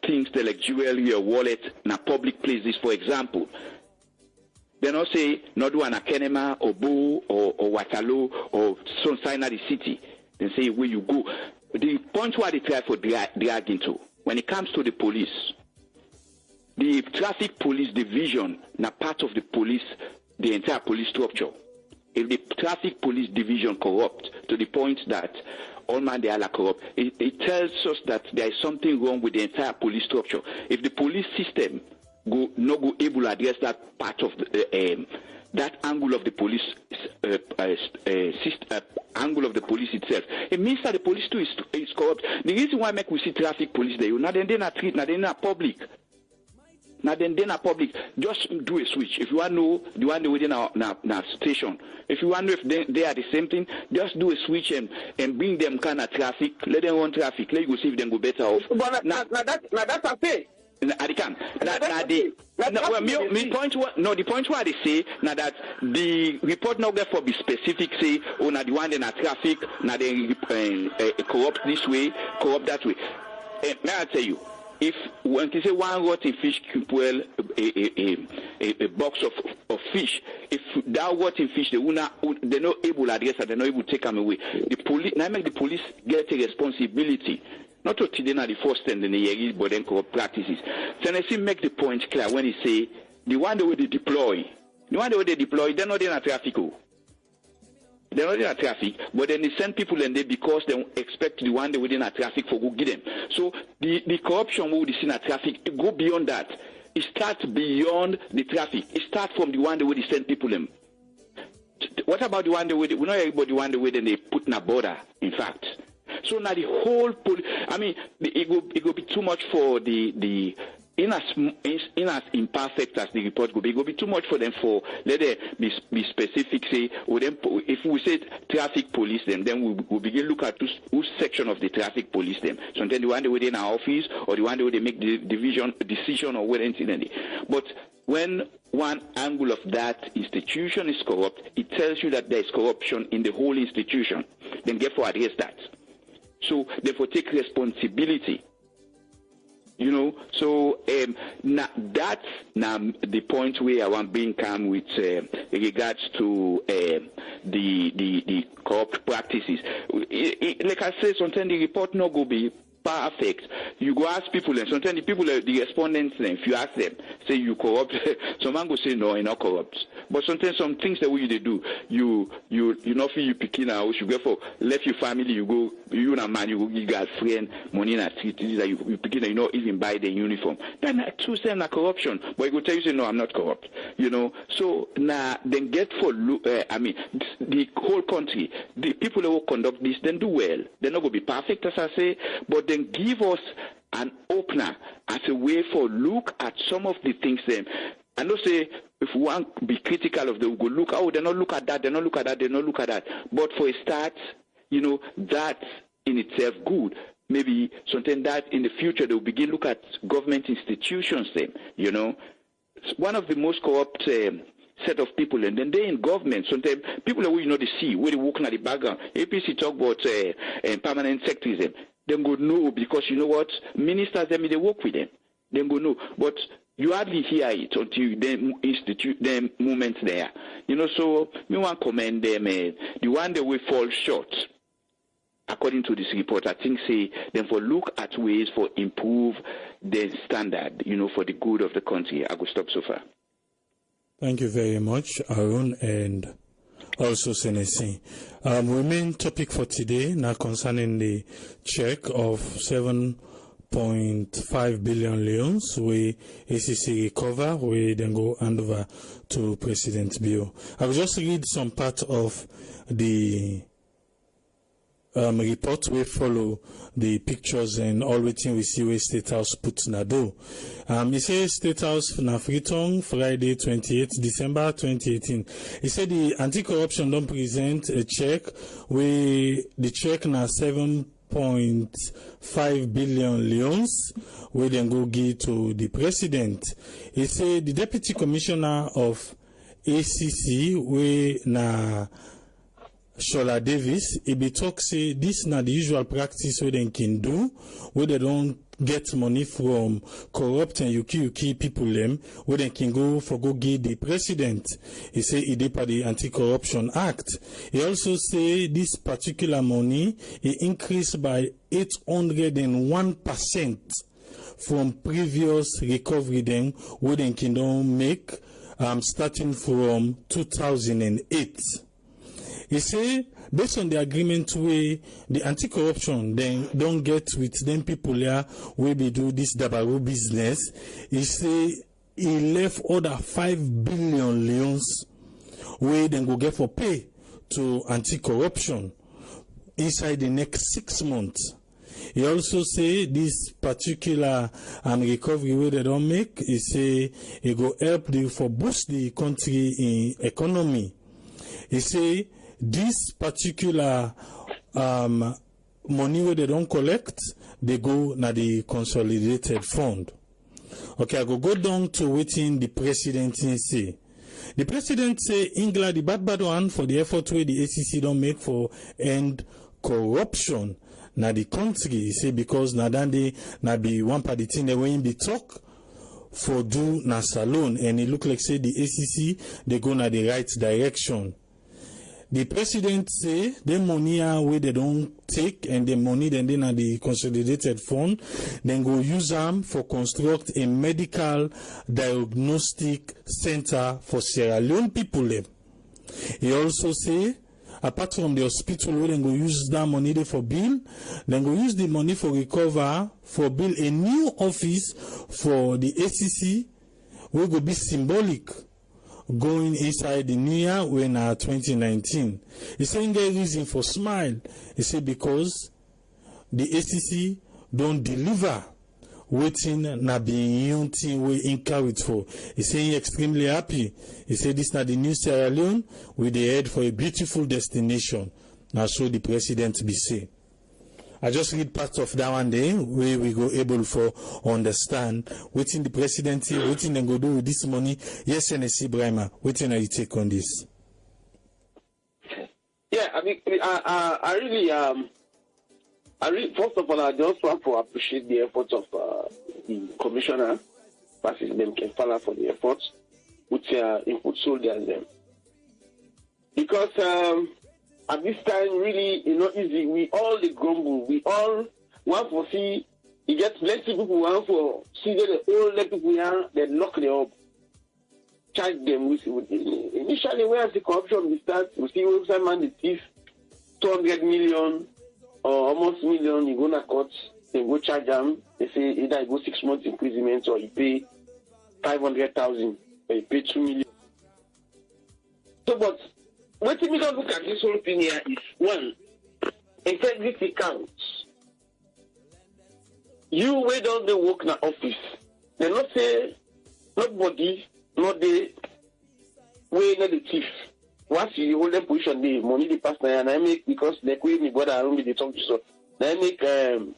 things like jewelry or wallet, na public places, for example. They not say, not do an Akenema or Bo or Waterloo or some sign of the city. They say, where you go. The point where they try for drag into, when it comes to the police, the traffic police division, na part of the police, the entire police structure. If the traffic police division corrupt to the point that all man they are corrupt, it tells us that there is something wrong with the entire police structure. If the police system go able to address that part of that angle of the police angle of the police itself, it means that the police too is corrupt. The reason why we see traffic police there, now then they not treat, now they not public. Now then a public, just do a switch. If you want to know the one within our station, if you want to know if they are the same thing, just do a switch and bring them kind of traffic, let them run traffic, let you go see if they go better off. But now that's a fair. I can. The point where they say now that the report not therefore be specific, say, oh, now the one in a traffic, now they corrupt this way, corrupt that way. May I tell you, if when you say one rotten fish keep well a box of fish, if that rotten fish they're not able to address it, they're not able to take them away. The police now make the police get a responsibility. Not to today now the first time in the year, but then corrupt practices. Tennessee make the point clear when he say the one way they deploy, they're not in a traffic. They're not in a traffic, but then they send people and they because they expect the one they within a traffic for go get them. So the corruption we see in a traffic, it go beyond that. It starts beyond the traffic. It starts from the one the way they send people them. What about the one the way we know everybody one the way then they put in a border, in fact. So now the whole it will be too much for the in as imperfect as the report will be, it will be too much for them for let them be specific. Say, if we say traffic police them, then we'll begin look at which section of the traffic police them. Sometimes the one they within our office or the one where they make the decision or what incidentally. But when one angle of that institution is corrupt, it tells you that there is corruption in the whole institution. Then therefore address that. So therefore take responsibility. You know, so that's the point where I want being calm with regards to the corrupt practices. Like I said, sometimes the report not go be perfect. You go ask people, and sometimes the people, the respondents, if you ask them, say you corrupt, some man go say no, you're not corrupt. But sometimes some things that you do, you not feel you picking out, you go for left your family, you and a man, you go give girlfriend money in a street, that you picking, you not even buy the uniform. Then two say na corruption, but you go tell you say no, I'm not corrupt. You know, so now then get for the whole country, the people that will conduct this, then do well. They're not going to be perfect, as I say, but then give us an opener as a way for look at some of the things then. And don't say if we want to be critical of them, we go look, they not look at that, they not look at that, they not look at that. But for a start, you know, that in itself good. Maybe something that in the future they'll begin look at government institutions then, you know. One of the most corrupt set of people, and then they in government. Sometimes people that we know they see, where they working at the background. APC talk about permanent secretaries, them go no, because you know what? Ministers, them, they work with them. Them go no. But you hardly hear it until they institute them movements there. You know, so me want to commend them. The one that will fall short, according to this report, I think say them for look at ways for improve the standard, you know, for the good of the country. I will stop so far. Thank you very much, Aaron, and also Senesi. Main topic for today now concerning the check of 7.5 billion leons we ACC recover, we then go hand over to President Bio. I will just read some part of the report. We follow the pictures and all waiting we see where State House puts Nado. It says State House na Freetong Friday 28 December 2018. He said the anti-corruption don't present a check where the check na 7.5 billion leons we then go give to the president. He said the deputy commissioner of ACC we na Shola Davis, he be talk say this na the usual practice where they can do, where they don't get money from corrupt and yuki people them, where they can go give the president. He say he did by the Anti-Corruption Act. He also say this particular money he increased by 801% from previous recovery them, where they can don't make starting from 2008. He say, based on the agreement where the anti-corruption then don't get with them people here where they do this Dabaru business, he say he left other 5 billion leons where then go get for pay to anti-corruption inside the next 6 months. He also say this particular recovery where they don't make, he say it go help for boost the country in economy. He say this particular money where they don't collect, they go na the consolidated fund. Okay, I go down to waiting the president say. The president say England the bad one for the effort where the ACC don't make for end corruption na the country. He say because na dan they na be one party thing they when be talk for do na salon, and it look like say the ACC they go na the right direction. The president say the money where they don't take and the money then are the consolidated fund, then go use them for construct a medical diagnostic center for Sierra Leone people. He also say apart from the hospital where they go use that money there for bill, then go use the money for recover for build a new office for the ACC will go be symbolic going inside the new year when 2019. He saying there is reason for smile. He said because the ACC don't deliver waiting na be young thing we encourage for. He saying extremely happy. He said this na the new Sierra Leone with the head for a beautiful destination. Now so the president be say. I just read part of that one day where we go able for understand waiting the presidency, waiting then go do with this money. Yes, NSC Brahma, waiting how you take on this. Yeah, I mean, I really, first of all, I just want to appreciate the efforts of the commissioner, President Kefala, for the efforts which input soldiers them. Because at this time, really, it's not easy. We all the grumble. We all want to see. You get plenty people who want to see the old people here. They lock them up, charge them. Initially, where the corruption we start, we see website man the thief, 200 million or almost million. You go to court, they go charge them. They say either you go 6 months imprisonment or you pay 500,000 or you pay 2 million. So, but what we don't look at this whole thing here is one, integrity counts. You wait on the work in the office. They not say nobody, not the way not the thief. Once you hold the position, the money the pass and I make because they quit me brother I don't be the talk to so. I make the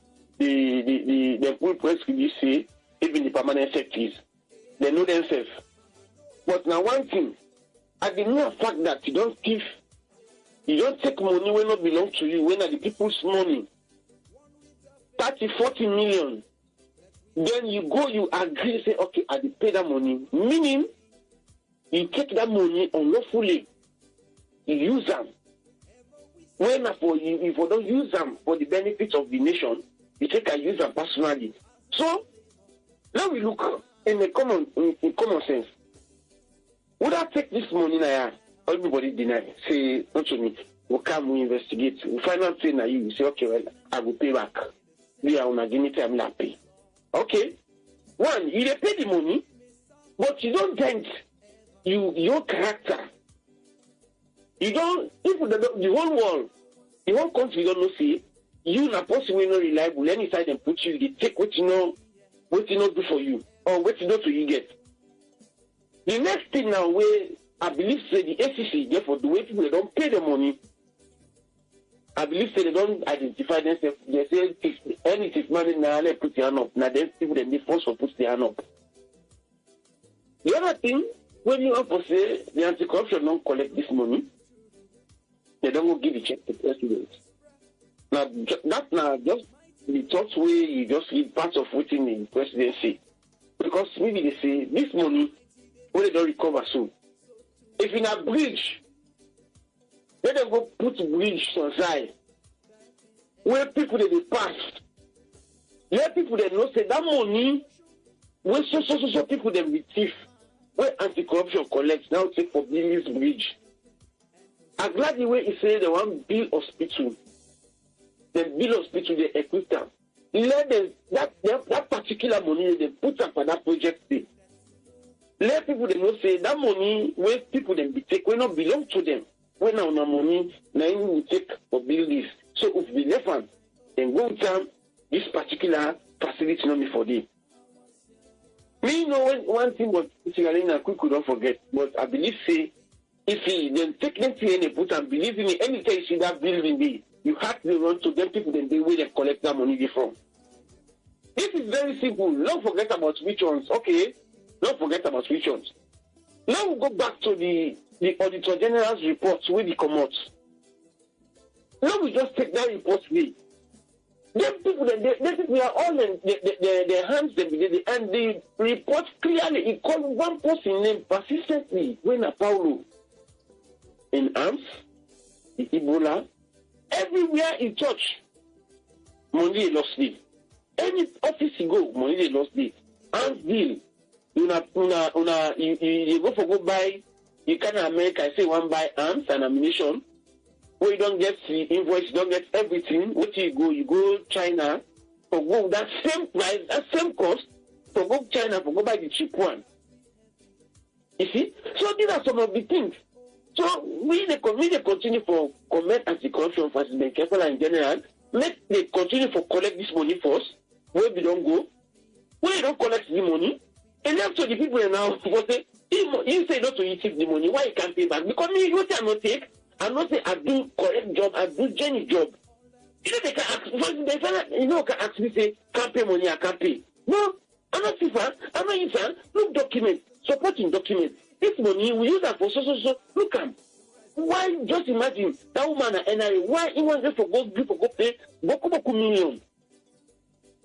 full press release say even the permanent secretaries. They know themselves. But now one thing, at the mere fact that you don't take money when not belong to you, when are the people's money, 30, 40 million, then you go, you agree, say, okay, I will pay that money, meaning you take that money unlawfully, you use them. When for you, if you don't use them for the benefit of the nation, you take and use them personally. So, now we look in common sense. Would I take this money now? Everybody deny. Say, not to me. We'll come, we investigate. We find out saying that you say, okay, well, I will pay back. We are on a guinea time, not pay. Okay. One, you pay the money, but you don't dent your character. You don't, if the whole world, the whole country don't know, see, you are possibly not reliable. Anytime they put you, they take what you know do for you, or what you know to you get. The next thing now, where I believe say the ACC, therefore, the way people they don't pay the money, I believe say they don't identify themselves. They say any thief money now they put their hand up. Now then people then they force to put their hand up. The other thing, when you have to say the anti-corruption don't collect this money, they don't go give the check to the president. Now that's now just the thought way you just read part of within the presidency. Because maybe they say this money when they don't recover soon. If in a bridge, let them go put bridge on side where people they pass. Let people they know say that money where so people they receive where anti-corruption collects now take for building this bridge. I'm glad the way he said they want build hospital. They build hospital, they equip them. Let them that particular money they put up for that project there. Let people they know say that money where people then be take will not belong to them. When now money now you will take for build this. So if we left them, then go down this particular facility not for them. Me know one thing but Sigalina quick could not forget, but I believe say if he then take them to any put and believe in me, anytime you see that building there, you have to run to them people then they will collect that money from. This is very simple. Don't forget about which ones. Okay. Don't forget about which ones. Now we go back to the Auditor General's report with the commot. Now we just take that report away. Them people, they are all in their hands, and the report clearly, it called one person named persistently, when Paulo, in arms, in Ebola, everywhere in church, money they lost it. Any office you go, money they lost it. Arms deal. You go buy, you can America, I say one buy arms and ammunition, where you don't get the invoice, you don't get everything. What you go China, for go that same price, that same cost, for go China, for go buy the cheap one. You see? So these are some of the things. So we continue for comment anti-corruption for the careful in general, let they continue for collect this money first, where we don't go, where you don't collect the money. And then to the people now, say, you say not to you take the money, why you can't pay back? Because me, you say I not take, I not say I do correct job, I do genuine job. You know, they can ask, can ask me, say, can't pay money, I can't pay. No, I'm not FIFA, I'm not IFA, look document, supporting document. This money, we use that for so, look at. Why, just imagine, that woman at NRA, why he wants to go pay, go million.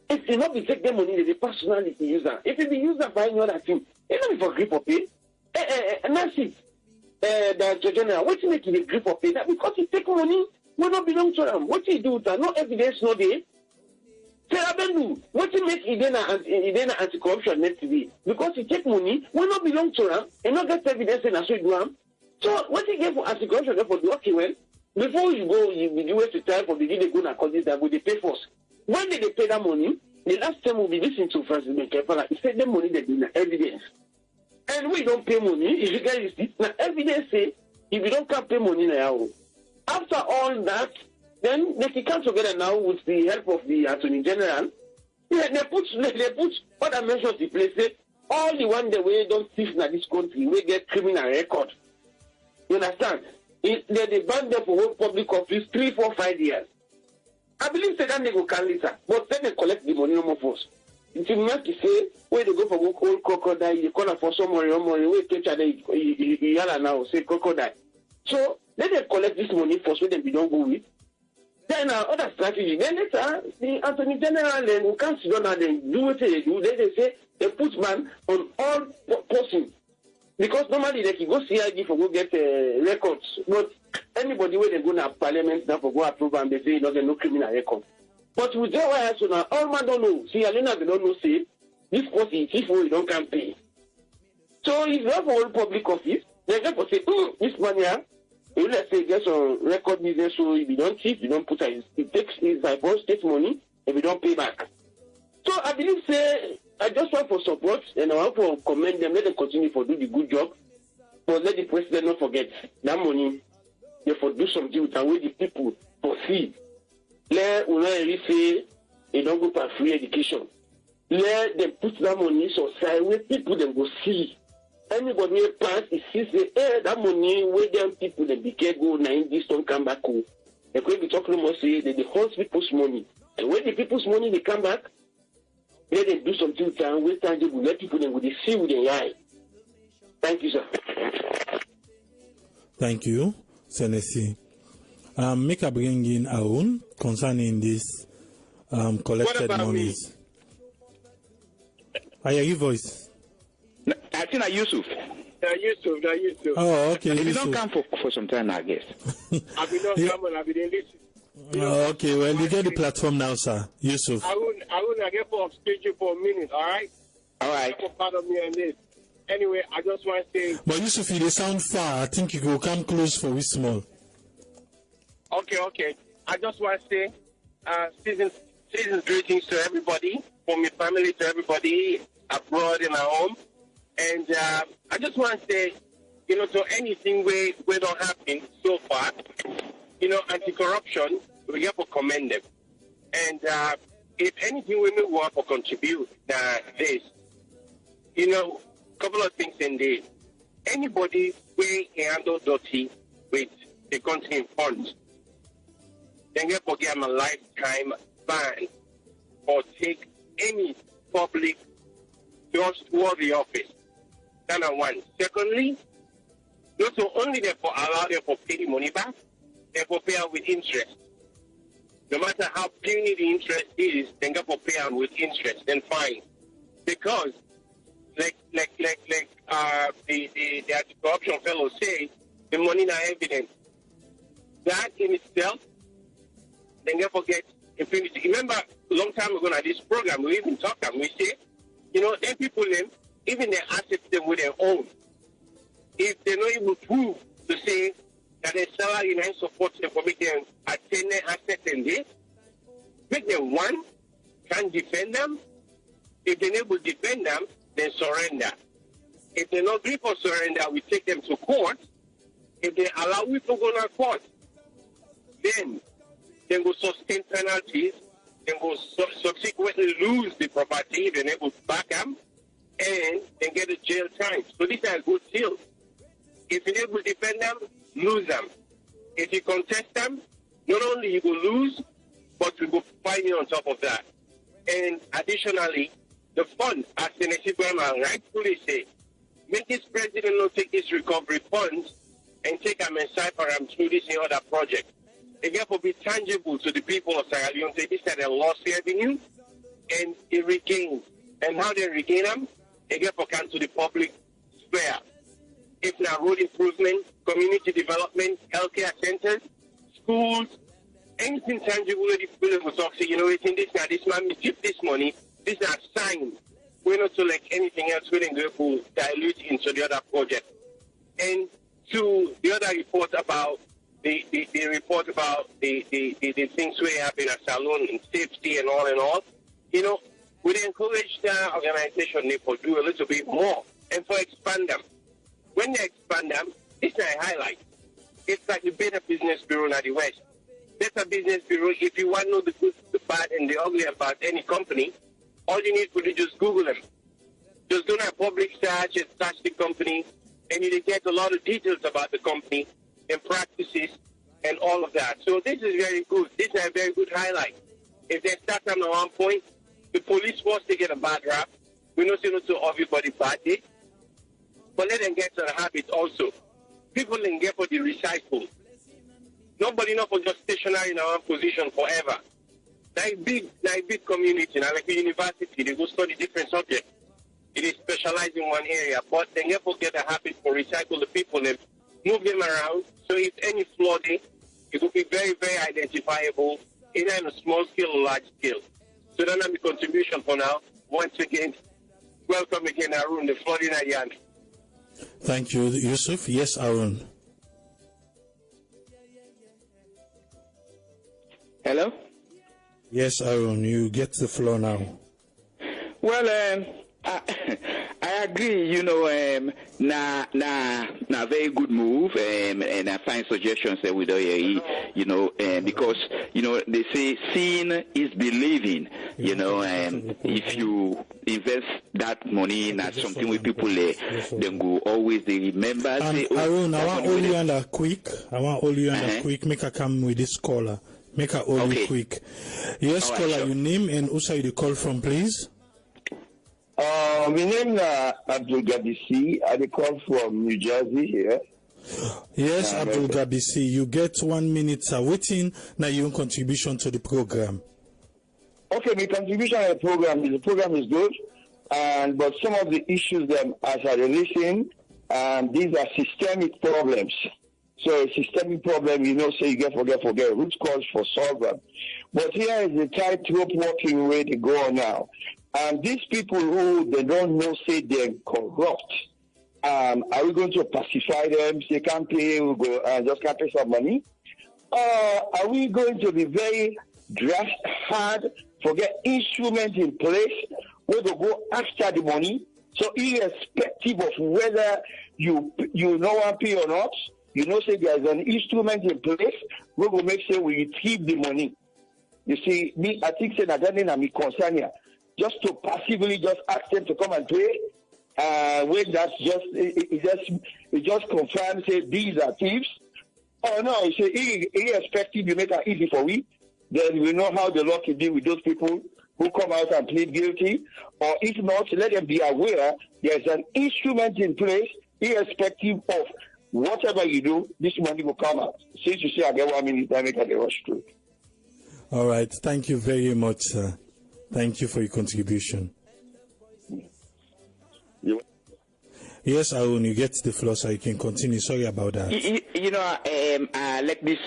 If you not be take them money, they personally use that. If you be use that for any other thing, you don't for grip of pay. And that's it. The general, what you make in the grip of pay? That because you take money, will not belong to them. What you do with that? No evidence, no day. What you make Idena anti-corruption next to be? Because you take money, will not belong to them, and not get evidence and so you do them. So what you get for anti-corruption, therefore, do okay well. Before you go, you waste the time for the day they go and call this that, but they pay first. When did they pay that money? The last time we'll be listening to Francis Benkefala, he said the money they do evidence. And we don't pay money, if you guys see, now evidence say, if you don't pay money now, after all that, then they can come together now with the help of the Attorney General. They put other measures in place, say, all the one the way don't thief in this country, we get criminal record. You understand? They ban them for whole public office 3, 4, 5 years. I believe that they go can later, but then they collect the money no more first. It's enough to say, where they go for work, old crocodile, you call for some money, we catch a now, say crocodile. So let them collect this money first, so that we don't go with. Then other strategy. Then later, the Attorney General then who can't sit down and do what they do. Then they say they put ban on all persons. Because normally they can go CID for go get records. But anybody where they go to Parliament now for go approve and they say no, there's no criminal record. But with their wires, so now all man don't know. See, Alena they don't know say this person if you don't can pay. So if you have all public office, they just say, this man here. Let's say there's a record business, so if you don't thief, you don't put it takes his divorce, takes money, and we don't pay back. So I believe, say, I just want for support, and I want to commend them, let them continue to do the good job, but let the president not forget that money, they for do something with the way the people proceed. Let Unai say, they don't go for free education. Let them put that money so side where people then go see. Anybody pass, it sees that money where them people they became go 90 don't come back home. They're going to be talking about say that they hold people's money. And when the people's money they come back, let them do something with them, wait tangible, let people then go they see with their eye. Thank you, sir. Thank you, Excellency. Make a bring in our own concerning this collected monies. I hear your voice. I think Yusuf. Yusuf. Oh, okay. If you don't come for some time, I guess. I've been not coming, I've been listening. Oh, okay, well, you get the platform now, sir. Yusuf. I wouldn't get for schedule for a minute, all right? All right. Part of me on this. Anyway, I just want to say. But Yusuf, they sound far. I think you will come close for this small. Okay. I just want to say, season greetings to everybody, from my family to everybody abroad in our home. And I just want to say, to anything we don't happen so far, anti-corruption, we have to commend them. And if anything we may work or contribute this, couple of things in there. Anybody we handle dirty with the country funds, then you have to give them a lifetime ban or take any public trustworthy office. Number one. Secondly, not only therefore allow them to pay the money back, therefore pay out with interest. No matter how puny the interest is, then go for pay out with interest, then fine. Because the anti-corruption fellows say the money not evidence. That in itself, then go forget impunity. Remember, a long time ago at this program, we even talked and we say, them people them. Even their assets them with their own. If they're not able to prove to say that their salary and support them for making them attain their assets in this, make them one, can defend them. If they're able to defend them, then surrender. If they're not agree for surrender, we take them to court. If they allow we to go to court, then go sustain penalties, then go subsequently lose the property, then able to back them, and then get a jail time. So these are good deals. If you're able to defend them, lose them. If you contest them, not only you will lose, but you will find you on top of that. And additionally, the fund, as Senator Graham rightfully say, make this president not take his recovery funds and take them and cipher them through this and other project. It therefore be tangible to the people of Sierra Leone. Say this is a lost revenue, and it regains. And how they regain them? They therefore come to the public sphere. If now road improvement, community development, healthcare centers, schools, anything tangible that the people will talk, say, this man, we give this money, this is a sign. We're not to like anything else, we're going to dilute into the other project. And to the other report about the report about the things we have in a salon and safety and all, we encourage the organization to do a little bit more and for expand them. When they expand them, it's a highlight. It's like the Better Business Bureau in the West. Better Business Bureau, if you want to know the good, the bad, and the ugly about any company, all you need to do is just Google them. Just do a public search and search the company, and you get a lot of details about the company and practices and all of that. So this is very good. This is a very good highlight. If they start on one point, The police force, they get a bad rap. We know not to everybody bad, but let them get to the habit also. People can get for the recycle. Nobody not for just stationary in our position forever. Like big community, like a university, they go study different subjects. It is specialized in one area, but they never get a habit for recycle the people and move them around. So if any flooding, it will be very, very identifiable, either in a small scale or large scale. So that's my contribution for now. Once again, welcome again, Arun, the flooding again. Thank you, Yusuf. Yes, Arun. Hello? Yes, Arun, you get the floor now. Well, I agree, na very good move, and I find suggestions that we do, because, they say seeing is believing, if you invest that money in something with people, then go always they remember. Arun, I want all you under quick. Make a come with this caller. Make a all quick. Yes, caller, sure. Your name and also you call from, please. My name is Abdul Gabisi. I call from New Jersey here. Yes, Abdul Gabisi. You get 1 minute waiting. Now your contribution to the program. Okay, my contribution to the program is good, but some of the issues that as I listen, these are systemic problems. So a systemic problem, so you forget root cause for solve. But here is the tightrope walking way to go on now. And these people who they don't know say they're corrupt, are we going to pacify them? Say can't pay, we'll go just can't pay some money? Are we going to be very hard for get instruments in place where they go after the money? So irrespective of whether you know one pay or not, say there's an instrument in place where we make sure we retrieve the money. You see, me, I think say that I'm concerned here. Just to passively just ask them to come and pay, when that's it just confirms say these are thieves. Oh no, you say irrespective you make it easy for we, then we know how the law can deal with those people who come out and plead guilty. Or if not, let them be aware there's an instrument in place, irrespective of whatever you do, this money will come out. Since you say I get 1 minute, I make a rush through. All right, thank you very much, sir. Thank you for your contribution. Yes, Arun, you get the floor so you can continue. Sorry about that. I like this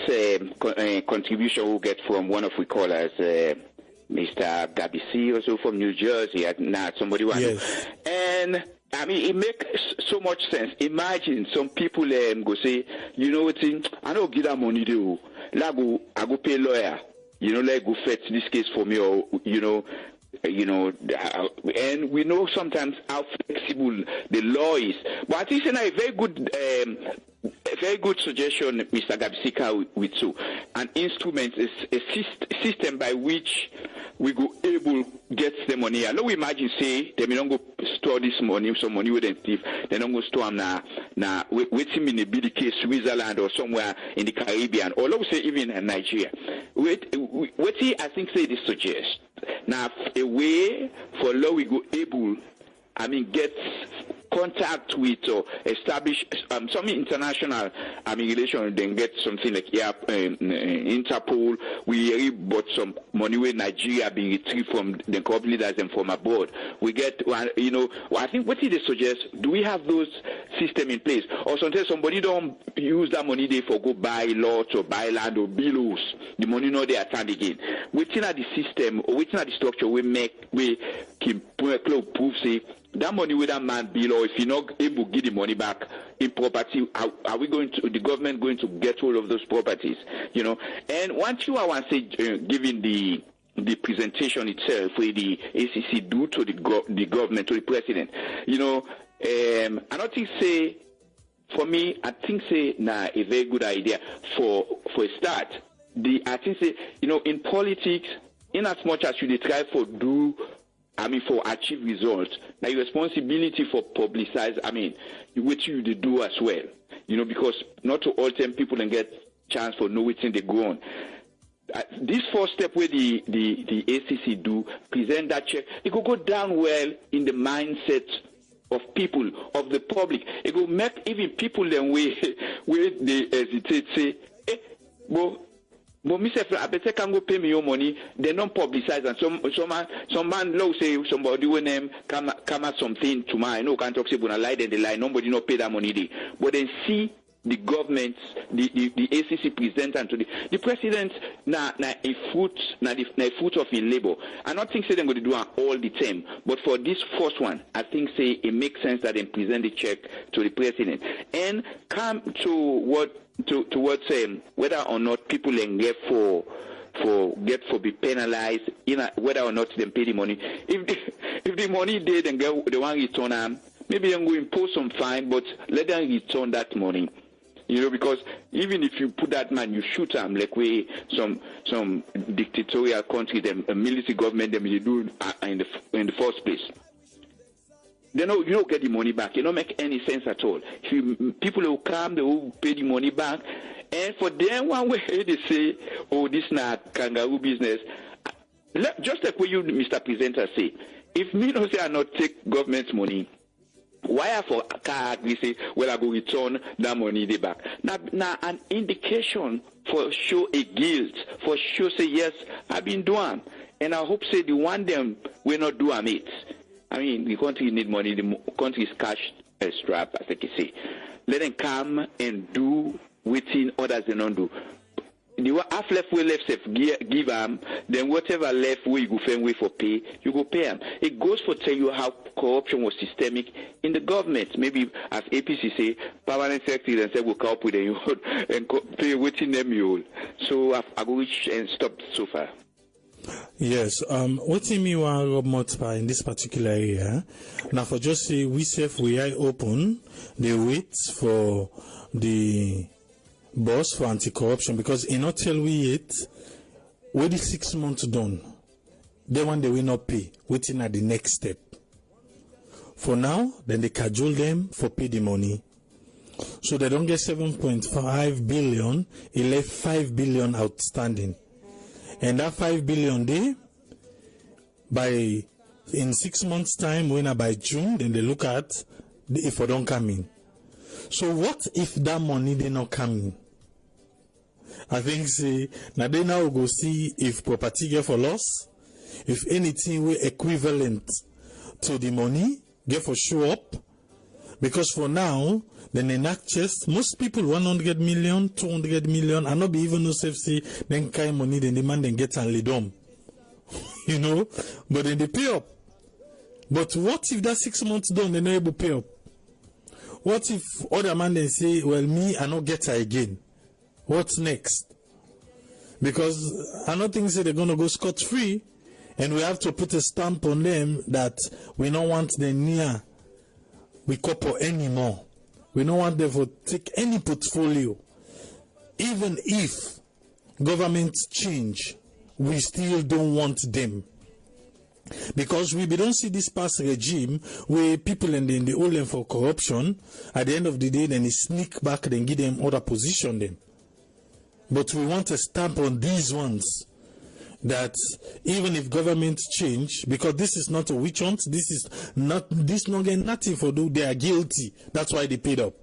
contribution we get from one of we callers, Mr. Gabisi, also from New Jersey. Now somebody wants. Yes. And I mean, it makes so much sense. Imagine some people go say, I don't give that money to you. I go pay lawyer. Like go fetch this case for me, or and we know sometimes how flexible the law is. But I think it's a very good suggestion, Mr. Gabisika, with you. An instrument is a system by which we go able get the money. I know we imagine say they may not go store this money, some money with them thief. They don't go store them now waiting in a big case Switzerland or somewhere in the Caribbean, or let's say even in Nigeria. What I think say this suggests now a way for law we go able, get contact with or establish some international relation, then get something like Interpol. We bought some money with Nigeria being retrieved from the corrupt leaders and from abroad. We get, I think what they suggest, do we have those systems in place? Or sometimes somebody don't use that money there for go buy lots or buy land or bills. The money not they attend again. Within the system or within the structure we can prove say that money with that man bill, or if you're not able to give the money back in property, are we going to, the government going to get hold of those properties? And once you are giving the presentation itself, where the ACC do to the government, to the president, I don't think say, for me, I think say, a very good idea for a start. I think say, in politics, in as much as you try for achieve results, now your responsibility for publicize, what you do as well, because not to all time people can get chance for know what's in the go on. this first step where the ACC do present that check, it could go down well in the mindset of people, of the public. It could make even people then where they hesitate, say, but Mr. I better can go pay me your money. They don't publicize, and some man low say somebody when them come at something tomorrow. No can't talk say when I lie, then they lie. Nobody not pay that money day. But then see the government, the ACC present and to the president na a fruit of his labor. I don't think say they're going to do it all the time, but for this first one, I think say it makes sense that they present the check to the president and come to towards whether or not people can get for be penalized, whether or not they pay the money. If the money they then get the one return, maybe I'm going to impose some fine, but let them return that money. Because even if you put that man, you shoot him like way some dictatorial country, them a military government, them they do in the first place. You don't get the money back. It don't make any sense at all. People will come, they will pay the money back, and for them one way they say, "Oh, this not kangaroo business." Just like what you, Mr. Presenter, say, if me don't say I not take government's money, why for car we say, well, I go return that money they back. Now an indication for show a guilt, for sure say yes, I've been doing, and I hope say the one them will not do it. I mean, the country need money. The country is cash strapped, as they can say. Let them come and do within others they don't do. The half left way left give them, then whatever left way you go find way for pay, you go pay them. It goes for tell you how corruption was systemic in the government. Maybe as APC say, permanent secretary and say we'll come up with a and pay waiting them you. So I go reach and stop so far. Yes, what do you mean in this particular area? Now for just say we are open, they wait for the boss for anti-corruption because in not tell we it, wait the 6 months done. They want they will not pay, waiting at the next step. For now, then they cajole them for pay the money. So they don't get 7.5 billion, it left 5 billion outstanding. And that 5 billion day, in 6 months' time, when by June, then they look at if I don't come in. So what if that money they not come in? I think say now they now go see if property get for loss, if anything will equivalent to the money get for show up. Because for now, then in that chest, most people 100 million, 200 million, and not be even no safety, then kind money, then demand then get and lead on. But then they pay up. But what if that 6 months done, they're not able to pay up? What if other man then say, well, me, I not get her again? What's next? Because I don't think say they're going to go scot-free, and we have to put a stamp on them that we don't want them near we couple anymore. We don't want them to take any portfolio. Even if governments change, we still don't want them. Because we don't see this past regime where people in the hold them for corruption, at the end of the day, then they sneak back, then give them other position them. But we want a stamp on these ones that even if governments change, because this is not a witch hunt, this not get nothing for do, they are guilty. That's why they paid up.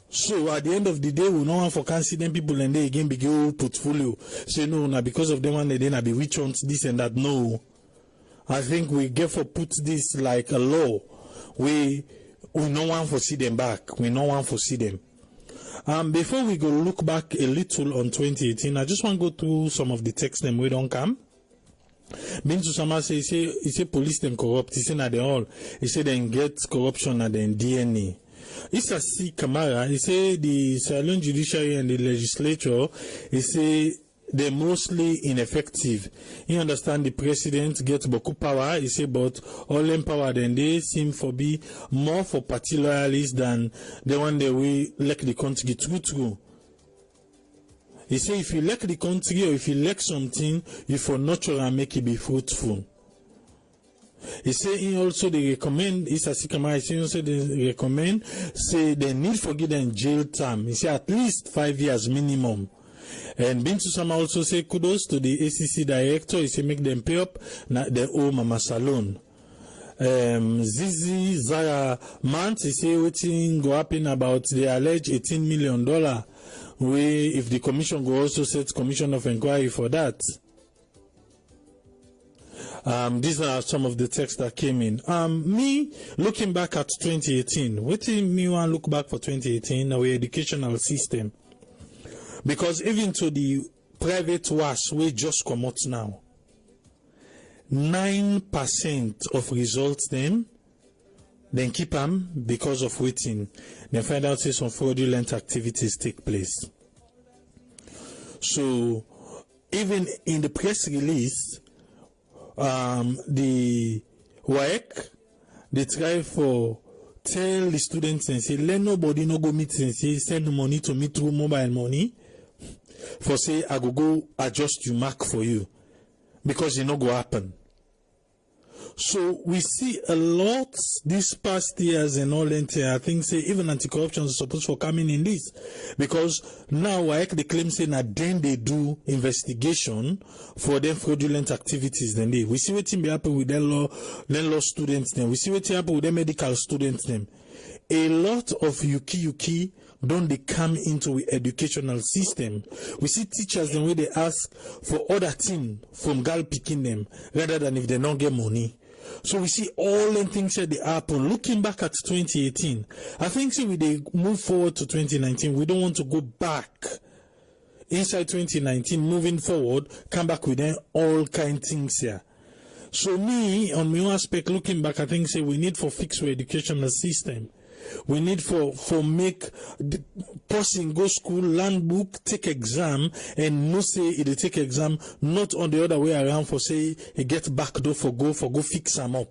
So at the end of the day, we don't want for canceling people and they again be go portfolio. Say no, now because of them and they not be witch hunt, this and that. No. I think we get for put this like a law. We no one for see them back. We no one for see them. Before we go look back a little on 2018, I just want to go through some of the text them we don't come. Been to some say he say police them corrupt. He say na they all. He say they get corruption at the DNA. ACC Kamara, he say the Sierra judiciary and the legislature, he say they're mostly ineffective. You understand the president gets beaucoup power, he say, but all them power then they seem to be more for party loyalists than the one that we let the country through. He say if you like the country or if you like something, you for natural and make it be fruitful. He say he also they recommend he also they recommend say they need for give them jail term. He say at least 5 years minimum. And Bintu Sama also say kudos to the ACC director. He say make them pay up their own mama salon. Zizi Zara Mant, he say waiting go happen about the alleged $18 million. If the commission go also set commission of inquiry for that. These are some of the texts that came in. Me looking back at 2018. What do me want to look back for 2018? Our educational system, because even to the private WAS we just come out now. 9% of results then keep them because of waiting. Then find out say some fraudulent activities take place. So even in the press release, the WAEC, they try for tell the students and say let nobody no go meet and say send money to me through mobile money for say I go adjust your mark for you, because it no go happen. So we see a lot these past years and all that. I think say even anti-corruption is supposed for coming in this, because now they claim say that then they do investigation for them fraudulent activities. Then we see what be happen with them law students. Then we see what happen with them medical students. Then a lot of yuki don't they come into the educational system. We see teachers the way they ask for other things from girl picking them rather than if they don't get money. So we see all the things that they happen. Looking back at 2018, I think so they move forward to 2019. We don't want to go back inside 2019. Moving forward, come back with them all kind of things here. So me, on my own aspect, looking back, I think say we need for fix our educational system. We need for make the person go school, learn book, take exam, and no say it take exam, not on the other way around for say he get back door for go fix them up.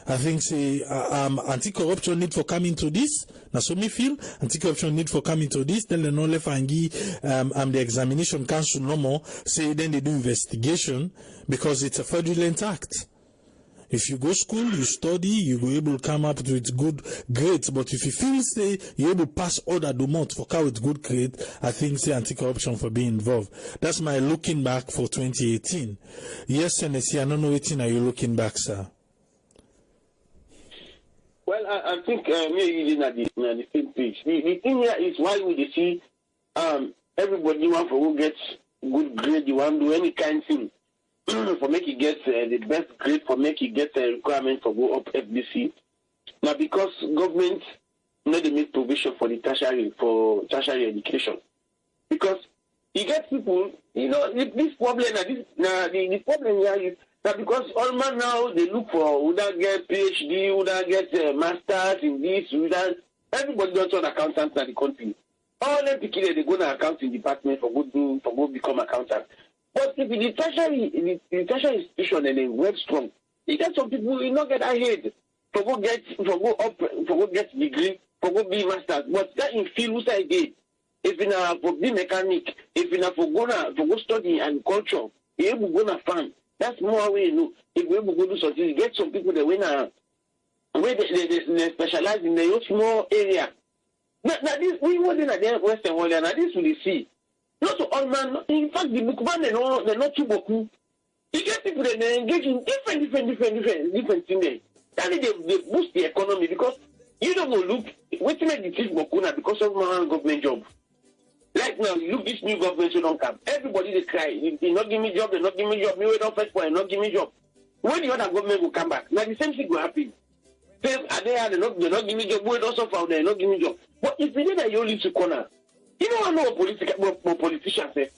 I think say anti-corruption need for coming to this. Now so me feel anti-corruption need for coming to this. Then they no left and give the examination council no more. Say then they do investigation because it's a fraudulent act. If you go school, you study, you go able to come up with good grades. But if you feel say you able to pass other do month for car with good grade, I think say anti-corruption for being involved. That's my looking back for 2018. Yes, NSC, I don't know what are you looking back, sir. Well, I think maybe at the same page. The thing here is why we see everybody want for who gets good grade, you want to do any kind of thing. For make you get the best grade, for make you get a requirement for go up FBC. Now, because government not they make provision for the tertiary education, because you get people, you know, this problem. The problem here is that because all man now they look for would I get PhD, would I get masters in this, would I, everybody does want accountants in the country. All them people they go to accounting department for go become accountant. But if the tertiary institution and they work strong, you get some people will not get ahead for go get degree, for go be masters. But that in field which I did, if you are for be mechanic, if you are for go study agriculture, you able go na farm. That's more way you know. If we able go do something, you get some people that where they specialize in a small area. Now this we want in the Western world, and this will see. Not to all man. In fact, the bookman they're not too boku. You get people that they engage in different things. That is they boost the economy because you don't go look. Wait till they teach boku now because of my government job. Right now, you look this new government so don't come. Everybody they cry. They not give me job. They not give me job. Me wait on first point. Not give me job. When the other government will come back, now the same thing will happen. Same are they not give me job. Wait also found they not give me job. But if they need that you only to corner. You don't know what politicians say.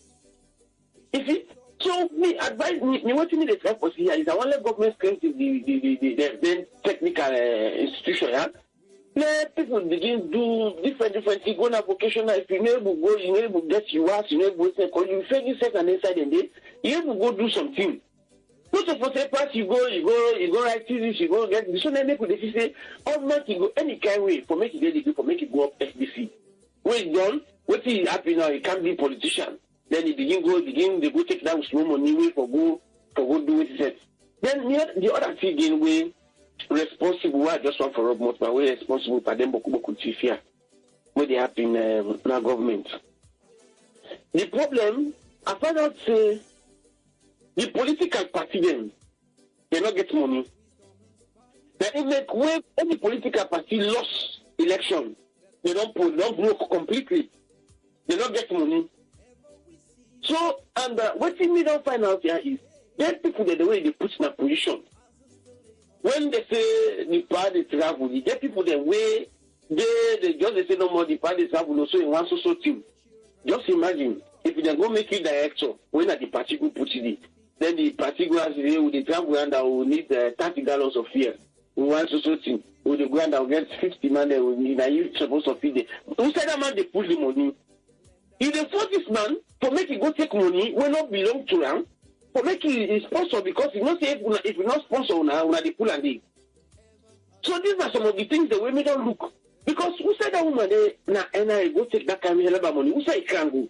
You see? So me advise me what you need to try for here is I want let government strength the technical institution, yeah. Let people begin do different things, go on vocational, if you able go, you able get you ask, you able to call you fake yourself and inside and day, you able go do something. Not of say pass you go write this, you go get this. So then make they say, all make you go any kind way for make it for make it go up FBC. When it's done, what is happening now? He can't be a politician. Then he they go take that with small money way for go do what he said. Then the other thing again way responsible, I just want for Rob Mott, but we responsible for them boku tifia. Where they happen now government. the problem, I found out say the political party them, they not get money. That even when any political party lost election, they don't broke completely. They don't get money. So, and what we don't find out here is, there are people that the way they put in a position. When they say the party travel, there are people that way they just say no more the party travel also in one social team. Just imagine if they go make you director, when the party go put it, then the party go as with the travel and that will need 30 gallons of fuel. In one social team, with the ground that will get 50 man, they will need, are you supposed to feed it? Who said that man they pull the money? If they force this man to make it go take money when not belong to him, for make it sponsor because you know say if you not sponsor now, they pull and they. So these are some of the things the women don't look. Because who said that woman they go take that kind of money? Who said it can go?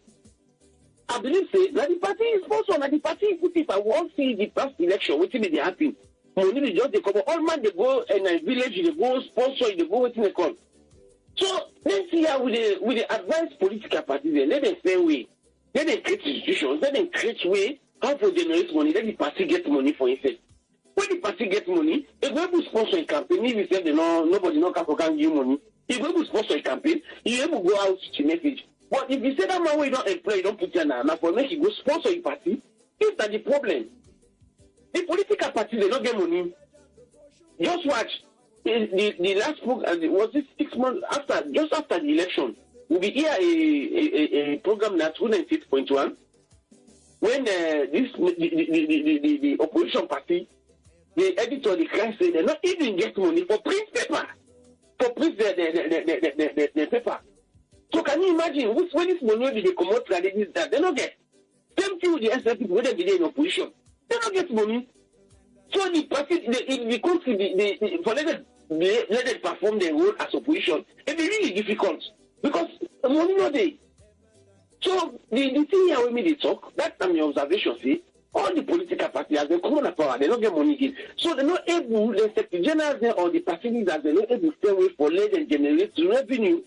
I believe say that the party is sponsor, that the party put if I won't see the past election, what did they happen? Money they just they come all man they go in a village, they go sponsor, they go waiting they come. So let's see how with the advanced political parties they let them same way. Let them create institutions, let them create way how to generate money, let the party get money for itself. When the party get money, if we able to sponsor a campaign, if you say they know nobody no can give you money, if we able to sponsor a campaign, you able to go out to message. But if you say that man way you don't employ, you don't put your now for make you go sponsor a party, is that the problem? The political parties they don't get money. Just watch. The last book was it 6 months after, just after the election, will be here a program that's 296.1 when the opposition party, the editor, the class say they not even get money for print paper, for print the paper. So can you imagine when this money they come out like this that they don't get? Same thing with the SL people when they be in opposition, they don't get money. So the party, the country, for let them perform their role as opposition, it be really difficult because the money not there. So the thing here with me they talk, that's my observation. See, all the political parties as they come on power, they don't get money again. So they're not able, the secretary generals or the parties that they're not able to stay away for let them generate revenue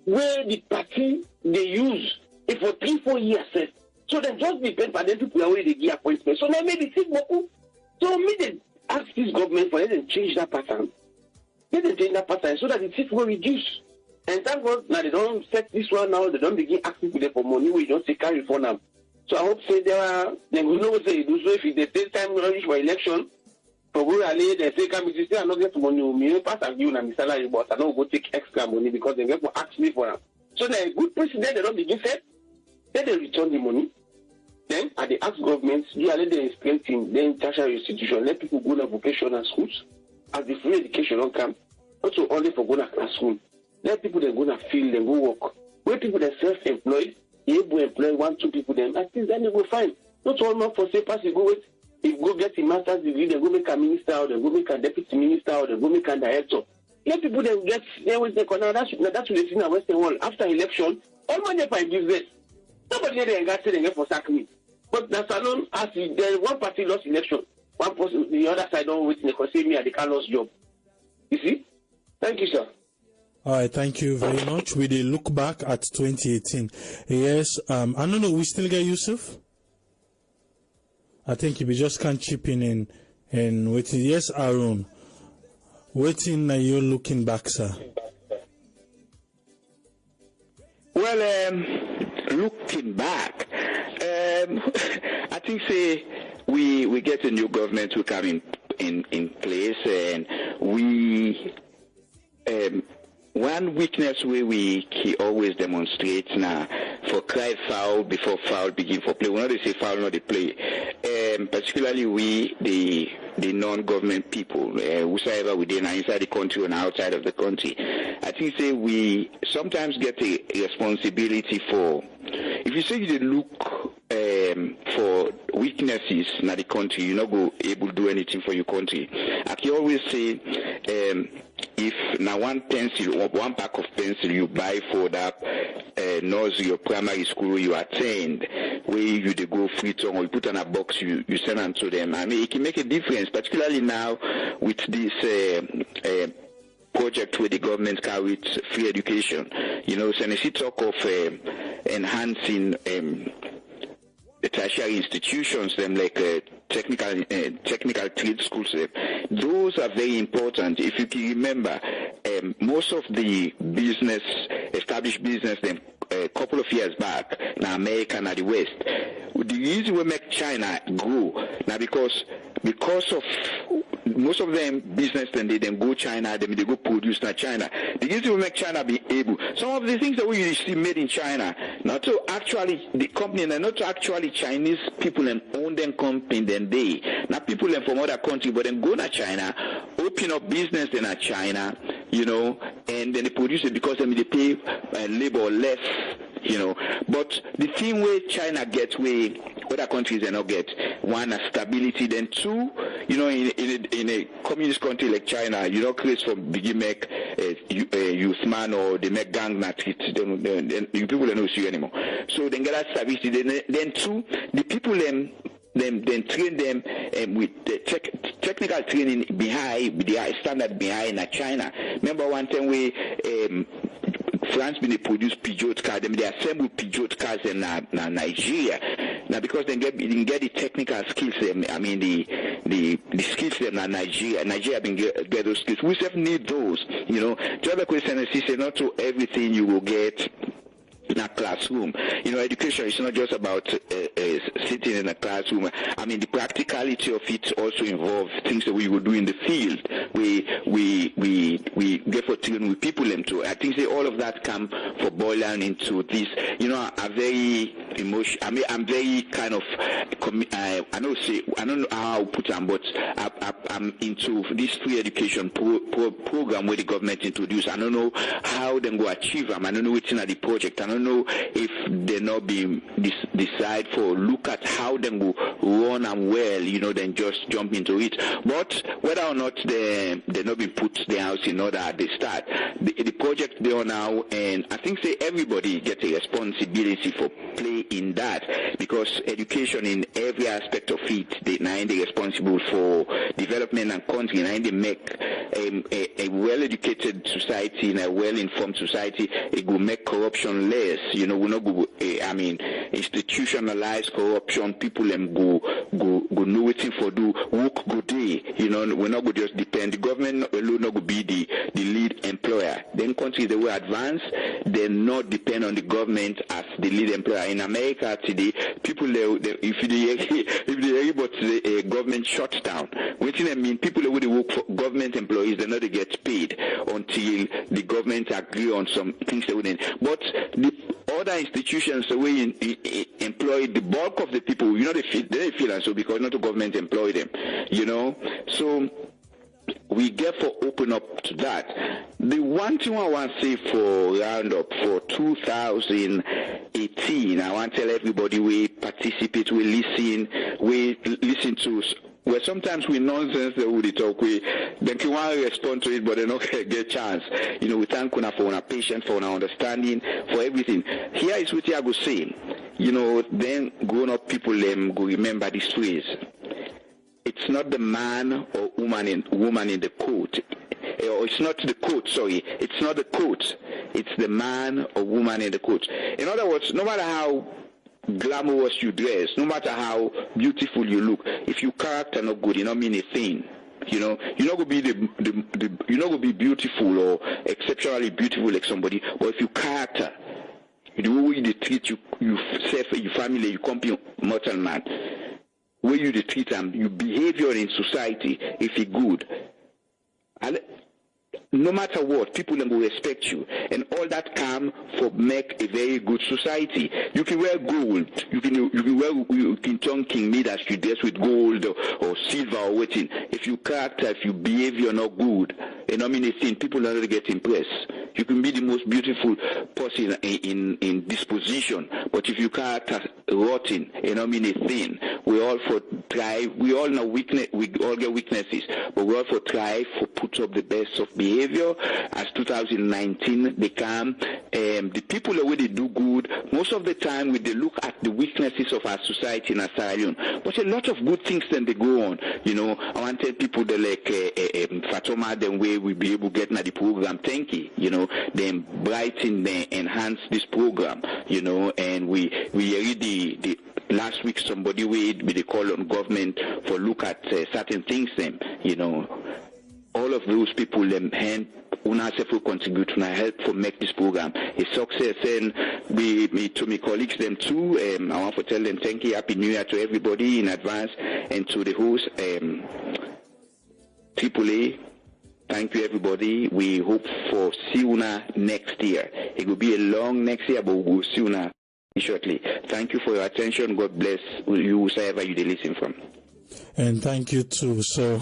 where the party they use it for 3-4 years. So they just depend on them people where they give appointment. So now maybe think more. So me they ask this government for let them change that pattern. Let them change that pattern so that the thief will reduce. And thank God now they don't set this one now, they don't begin asking people for money where you don't take carry for them. So I hope say they will know what they do. So if they take time to reach for election, for go rally, they say come if I not get money, me pass and give them salary, but I don't go take extra money because they get to ask me for them. So they're a good president, they don't begin set, then they return the money. Then at the ask governments, you let them explain things, then tertiary institution, let people go to vocational schools. As the free education don't come, also only for going to classroom. Let people then go to field, then go work. When people that self-employed, you able to employ 1-2 people then, at least then they go fine. Not all man for say pass, you go wait. If you go get a master's degree, they go make a minister, or they go make a deputy minister, or they go make a director. Let people then get there with the corner. That's what they see in the Western world. After election, all money for business. Nobody there got say they get for sack me. But that's alone as the one party lost election, one person the other side don't wait, they can say me at the car lost job. You see? Thank you, sir. All right, thank you very much. We did look back at 2018. Yes, I don't know, we still get Yusuf? I think if we just can't chip in and waiting. Yes, Aaron. Waiting, you're looking back, sir. Well, looking back, I think say we get a new government who come in place, and we one weakness where we always demonstrate now for cry foul before foul begin for play. We not say foul, not the play. Particularly we the non-government people, whosoever within and inside the country and outside of the country. I think say we sometimes get a responsibility for, if you say you look for weaknesses in the country, you're not go able to do anything for your country. I can always say, if now one pencil or one pack of pencil you buy for that nursery or primary school you attend, where you they go free tongue or you put on a box, you send them to them. I mean, it can make a difference, particularly now with this project where the government carries free education. You know, Senesi talk of enhancing the tertiary institutions, them like technical trade schools. Those are very important. If you can remember, most of the established business, them a couple of years back, now America and the West, the reason we make China grow now because of most of them business, then they go China, then they go produce in China. The reason we make China be able, some of the things that we see made in China, not to actually the company, and not to actually Chinese people and own them company, then they, not people from other countries, but then go to China, open up business in China, and then they produce it because they pay labor less. But the thing where China gets where other countries do not get, one, a stability, then two, in a communist country like China, create from begin make youth man or they make gang not treat them, people don't know you anymore. So then get that stability, then two, the people then train them with the technical training behind the standard behind China. Remember one time we France been produce Peugeot cars, they assemble Peugeot cars in Nigeria. Now because they get the technical skills, the skills in Nigeria been get those skills. We just need those, The other question is, say not to everything you will get in a classroom. Education is not just about sitting in a classroom. The practicality of it also involves things that we will do in the field. We get for training with people into. I think all of that come for boiling into this. I'm very emotional. I'm very kind of. I don't know how to put them, but I'm into this free education program where the government introduced. I don't know how they go achieve them. I don't know what's in the project. I don't know if they not be decide for look at how they go run and well, then just jump into it. But whether or not they not be put their house in order at the start, the project they are now, and I think everybody gets a responsibility for play in that, because education in every aspect of it, they're responsible for development and country, and they make a well-educated society and a well-informed society. It will make corruption less. We not go. Institutionalized corruption. People go know what for do. Work go day. We're not go just depend. The government alone not go be the lead employer. Then countries that will advance, they not depend on the government as the lead employer. In America today, people if the government shuts down, which people that will work for government employees, they not they get paid until the government agree on some things they wouldn't. But the other institutions, the way employ the bulk of the people, they feel and so because not the government employ them, So we get for open up to that. The one thing I want to say for roundup for 2018, I want to tell everybody we participate, we listen to. Well, sometimes we nonsense that we talk, they can want to respond to it, but they don't get chance. We thank you for our patience, for our understanding, for everything. Here is what I go say. Then grown up people go remember this phrase. It's not the man or woman in the coat. Or it's not the coat, sorry. It's not the coat. It's the man or woman in the coat. In other words, no matter how glamorous you dress, no matter how beautiful you look, if your character not good, it not mean a thing. You're not gonna be you're not gonna be beautiful or exceptionally beautiful like somebody, but if your character, the way they treat you, yourself, your family, your company, mortal man, where you treat them, your behavior in society, if it's good, and no matter what, people will respect you, and all that come for make a very good society. You can wear gold, you can turn King Midas, you dress with gold or silver or waiting. If your character, if your behavior not good, and I mean a thing, people are not get impressed. You can be the most beautiful person in disposition, but if your character rotten, and I mean a thing, we all for try. We all know weakness. We all get weaknesses, but we all for try for put up the best of behavior. As 2019 become, the people that really do good. Most of the time, we they look at the weaknesses of our society in Sierra Leone, but a lot of good things then they go on. I want to tell people that like Fatoma, then way we be able to get na the program. Thank you. then brighten, then enhance this program, and we read the last week somebody with the call on government for look at certain things, them, all of those people them hand UNASEF will contribute to help for make this program a success, and to my colleagues them too. I want to tell them thank you, happy new year to everybody in advance, and to the host AAA. Thank you, everybody. We hope for see you next year. It will be a long next year, but we will see you shortly. Thank you for your attention. God bless you, wherever you listen from. And thank you too. So,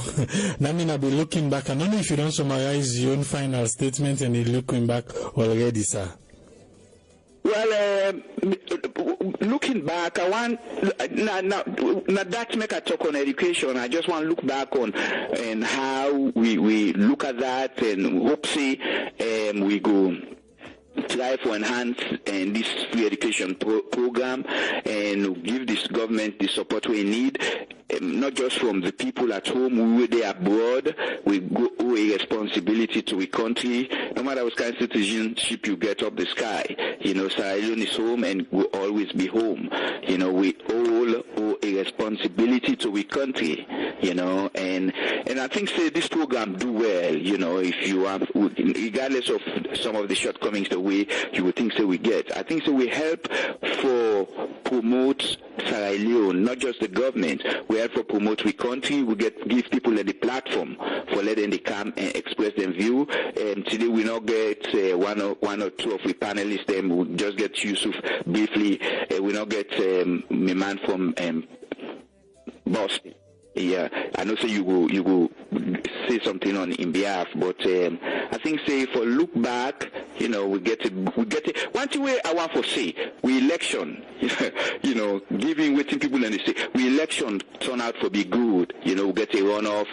Namin, I'll be looking back. I don't know if you don't summarize your own final statement and you're looking back already, sir. Well, looking back, I want now that make a talk on education. I just want to look back on and how we look at that, and hopefully we go try to enhance this free education program and give this government the support we need, not just from the people at home who are there abroad. We go owe a responsibility to a country, no matter what kind of citizenship you get up the sky. Sierra Leone is home and will always be home. We all owe a responsibility to a country, and I think this program do well, if you have, regardless of some of the shortcomings the way you would think we get. I think we help for promote Sierra Leone, not just the government. We help for promote the country. We give people the platform for letting they come and express their view. Today we not get one or two of the panelists. Then we just get Yusuf briefly. We not get my man from Boss. Yeah, I know. So you go say something on in behalf, but I think for look back, we get it. One thing I want to say, we election, giving waiting people and they say we election turn out for be good, we get a runoff,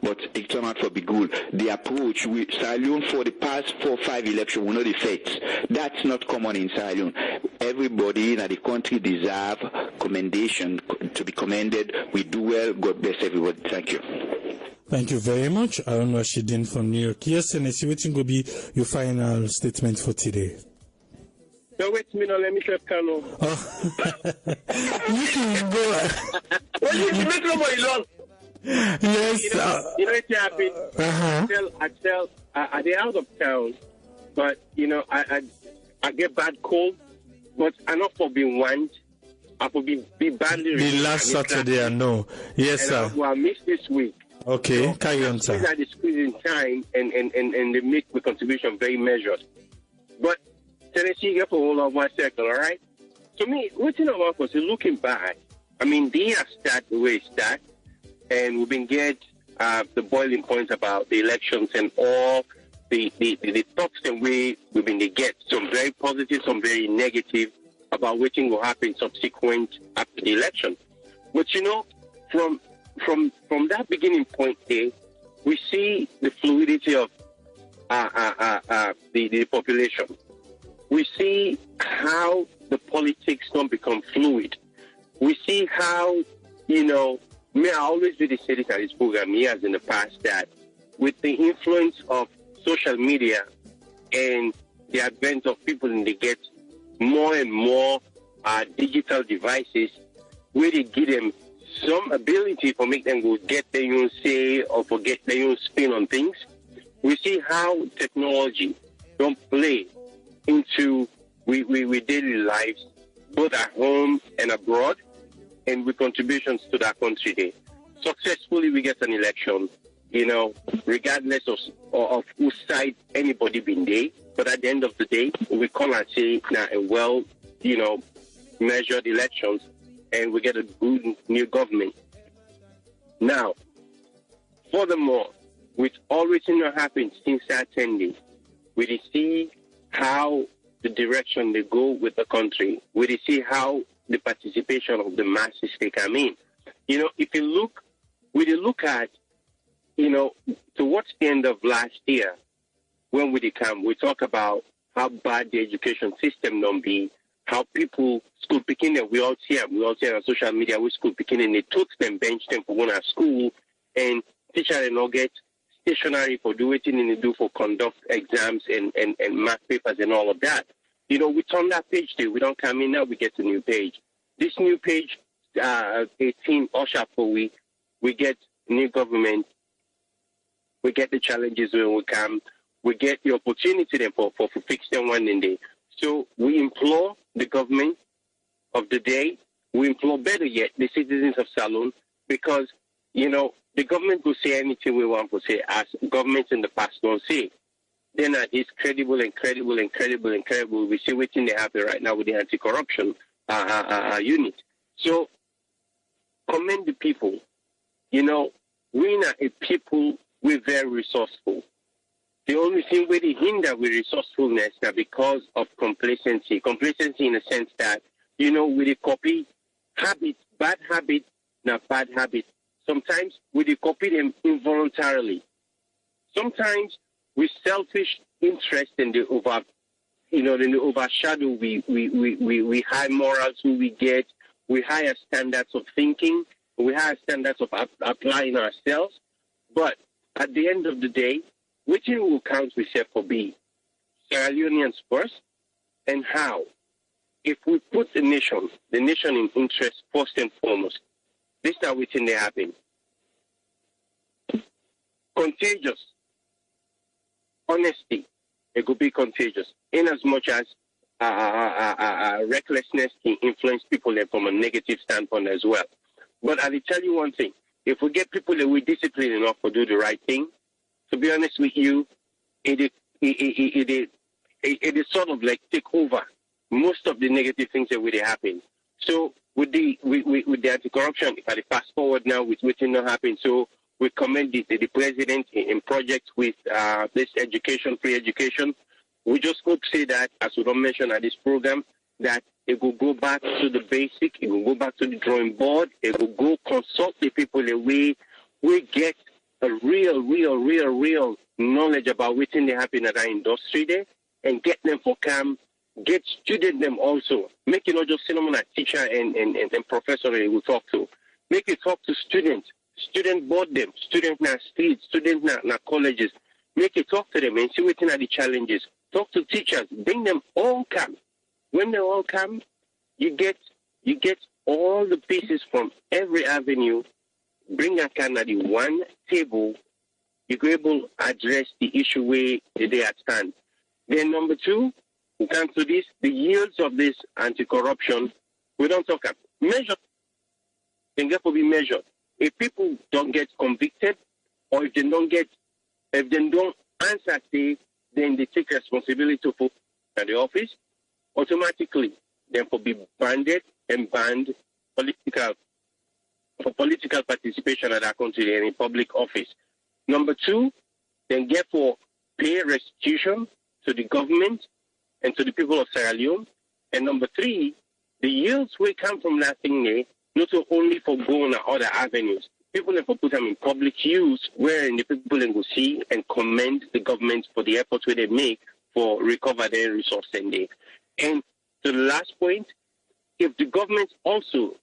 but it turn out for be good. The approach we Sierra Leone for the past 4 or 5 elections, we know the effects. That's not common in Sierra Leone. Everybody in the country deserve commendation to be commended. We do well. God bless everybody. Thank you. Thank you very much. Aaron Rashidin from New York. Yes, and what will be your final statement for today? No, wait a minute. Let me say, Kano. You can go. You make nobody long. Yes. It's happened. I tell, they're out of town, but I get bad cold, but I'm not for being warned. I will be badly. The last Saturday, I know. Yes, sir. I missed this week. Okay, so carry on, sir. These are the squeezing time, and they make the contribution very measured. But Tennessee, you have to hold on 1 second, all right? To me, what's in our was looking back. I mean, they have started the way it started, and we've been get the boiling points about the elections and all the talks and way we've been to get some very positive, some very negative about what will happen subsequent after the election. But from that beginning point there, we see the fluidity of the population. We see how the politics don't become fluid. We see how, I always do the studies at this program years in the past that with the influence of social media and the advent of people in the get more and more digital devices, where they give them some ability for make them go get their own say or forget their own spin on things. We see how technology don't play into we daily lives, both at home and abroad, and with contributions to that country day. Successfully, we get an election, regardless of whose side anybody been there. But at the end of the day, we come and say now a well, measured elections, and we get a good new government. Now, furthermore, with everything that happened since that 10 days, we see how the direction they go with the country. We see how the participation of the masses they come in. If you look, we look at, towards the end of last year, when we come, we talk about how bad the education system don't be, how people, school picking, we all see on social media, we school picking, and they took them, bench them for going to school, and teacher they not get stationary for do what you need to do for conduct exams and math papers and all of that. You know, we turn that page there. We don't come in now, we get a new page. This new page, 18 usher for we get new government, we get the challenges when we come, we get the opportunity then for fix them one day. So we implore the government of the day, we implore better yet the citizens of Salone, because, you know, the government will say anything we want to say as governments in the past don't say. Then it's credible. We see what they happen right now with the anti-corruption unit. So commend the people. You know, we are a people, we're very resourceful. The only thing we hinder with resourcefulness now because of complacency. Complacency in the sense that, you know, we copy habits, bad habits, not bad habits. Sometimes we copy them involuntarily. Sometimes with selfish interest in the overshadow we high morals who we get, we higher standards of thinking, we higher standards of applying ourselves. But at the end of the day, which will count we say for be Sierra Leoneans first, and how? If we put the nation in interest first and foremost, this is what they happen. Contagious. Honesty, it could be contagious, in as much as recklessness can influence people from a negative standpoint as well. But I will tell you one thing: if we get people that we discipline enough to do the right thing, to be honest with you, it is sort of like take over most of the negative things that will happen. So with the anti-corruption, if I fast forward now with what not happen, so we commend the president in projects with this education, free education. We just hope to say that, as we don't mention at this program, that it will go back to the basic, it will go back to the drawing board, it will go consult the people that we get a real knowledge about what's in the happen at our industry there, and get them for camp, get student them also. Make it not just cinnamon a teacher and professor that we talk to. Make it talk to students. Student board them, student na streets, student na colleges. Make it talk to them and see what are the challenges. Talk to teachers, bring them all come. When they all come, you get all the pieces from every avenue, bring a can at the one table, you go able to address the issue where they at stand. Then number two, we come to this, the yields of this anti-corruption, we don't talk about measure. They get to be measured. If people don't get convicted, or if they don't answer, then they take responsibility for the office, automatically then will be banned for political participation at our country and in public office. Number two, then get for pay restitution to the government and to the people of Sierra Leone. And number three, the yields will come from that thing there, not only for going or other avenues. People have put them in public use, wherein the people will see and commend the government for the efforts where they make for recover their resources. And to the last point, if the government also,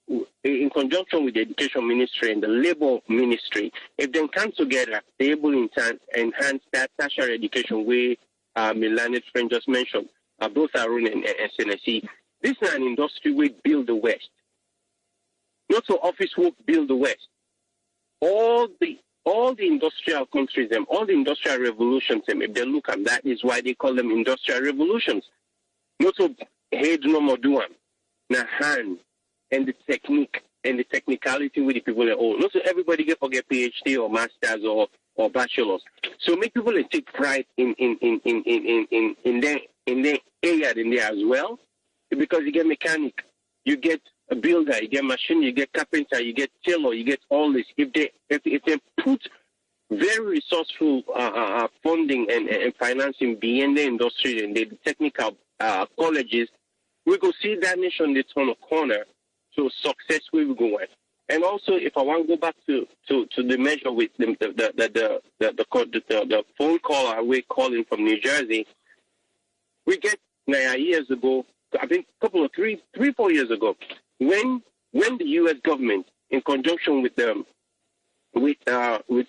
in conjunction with the Education Ministry and the Labour Ministry, if they come together, they're able to enhance that tertiary education where Leonard friend just mentioned, both Arun and Excellency. This is an industry we build the West. Not so office work build the West. All the industrial countries, all the industrial revolutions, if they look at that, is why they call them industrial revolutions. Not so head no more do them. Now hand and the technique and the technicality with the people at all. Not so everybody get PhD or masters or bachelors. So make people take pride in their area in there as well, because you get mechanic, you get a builder, you get machine, you get carpenter, you get tailor, you get all this. If they put very resourceful funding and financing behind the industry and the technical colleges, we go see that nation they turn a corner to success we will go at. And also, if I want to go back to the measure with the phone caller we're calling from New Jersey, we get years ago, I think a couple of 3-4 years ago, when the U.S. government, in conjunction with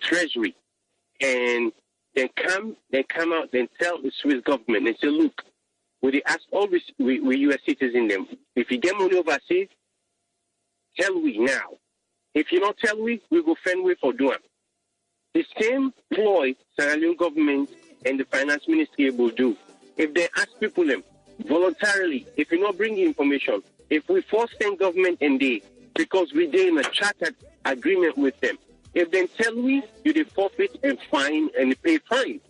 Treasury, and then come out, then tell the Swiss government and say, look, we ask all we U.S. citizens them, if you get money overseas, tell we now. If you not tell we go fend way for doing. The same ploy Sierra Leone government and the finance ministry will do. If they ask people them voluntarily, if you not bring information, if we force them government and they, because we did in a chartered agreement with them, if they tell we, you they forfeit and fine and pay fine.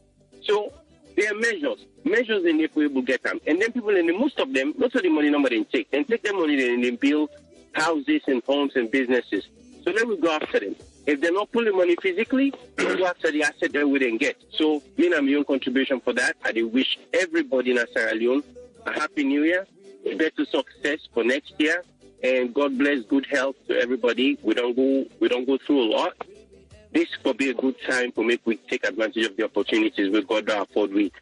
So there are measures in if we will get them. And then people, most of the money number they take. And take the money and they build houses and homes and businesses. So then we go after them. If they're not pulling money physically, we go after the asset that we didn't get. So me and my own contribution for that, I do wish everybody in Sierra Leone a happy new year, better success for next year, and God bless, good health to everybody. We don't go through a lot. This could be a good time to make we take advantage of the opportunities we got to afford with.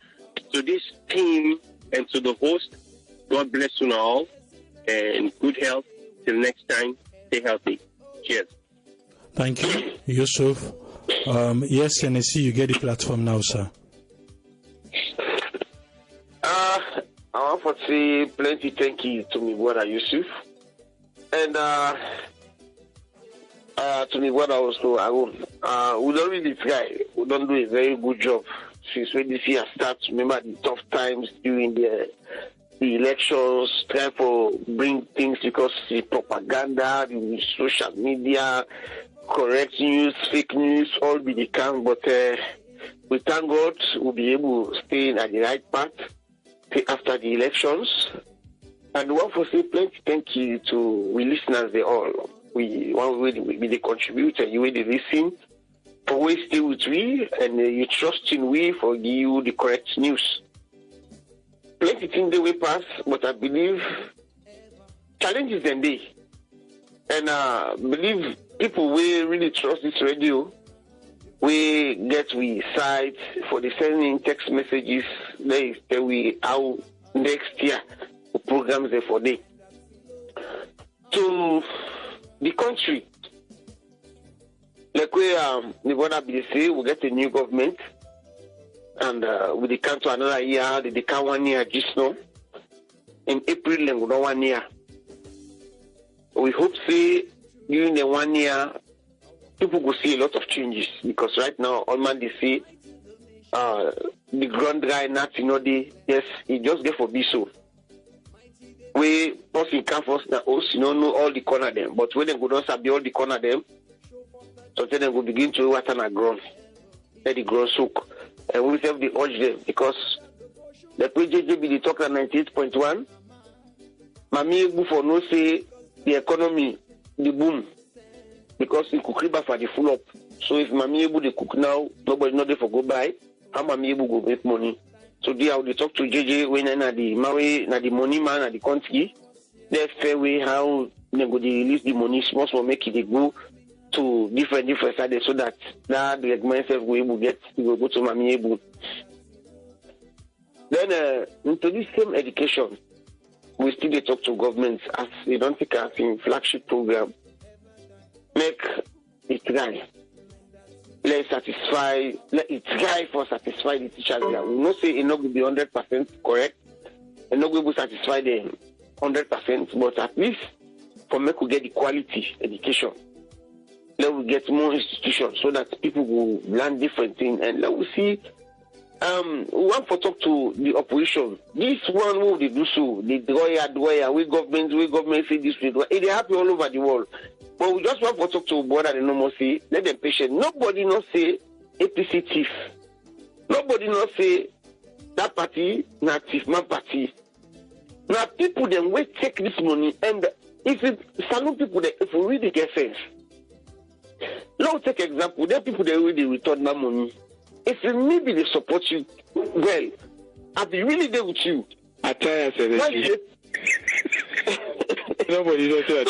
So this team and to the host, God bless you all, and good health. Till next time, stay healthy. Cheers. Thank you, Yusuf. Yes, Tennessee, you get the platform now, sir. I want to say plenty thank you to my brother Yusuf. And to me, what I was told, we don't really try. We don't do a very good job since when this year starts. Remember the tough times during the elections, try to bring things because the propaganda, the social media, correct news, fake news, all be the can. But we thank God we'll be able to stay at the right path after the elections. And we want to say plenty thank you to we listeners, they all. We the contributor, you will listen, for we stay with we, and you trust in we for give you the correct news. Plenty things they will pass, but I believe challenges then they. And believe people will really trust this radio. We get we site for the sending text messages. They tell we how next year the programs there for day. To the country, like we the border BC, we get a new government, and we decant to another year. They decant 1 year just now. In April, we go 1 year. We hope say during the 1 year, people will see a lot of changes because right now, all man they see the ground dry, nothing, yes, it just get for be so. We person come first na us, know all the corner them. But when they go down sabi all the corner them, so then they will begin to water na ground. Let the ground soak. And we have the urge them because the PJJ be the talk at 98.1. Mami able for no say the economy, the boom. Because it could creep for the full up. So if Mami able to cook now, nobody know they for go buy. How Mami able go make money? So they how they talk to JJ when na the Maui, na the money man na the country. They fair way how they go they release the money small make it go to different sides so that the myself will able get will go to Mami able. Then into this same education, we still they talk to governments as they don't take us in flagship program. Make it try. Let it try for satisfy the teachers there. We not say it not will be 100% correct, and not will satisfy them 100%, but at least for make we get the quality education. Let we get more institutions so that people will learn different things, and let we see. We want to talk to the opposition. This one who they do so, the drawer, we government say this, it happen all over the world. But we just want to talk to border and no more say, let them patient. Nobody not say APC thief. Nobody not say that party, not thief, my party. Now people then will take this money and if it salute people that if we really get sense. Now take example, there are people that really return that money. If maybe they support you well, I'll be really there with you. I tell you, nobody knows that.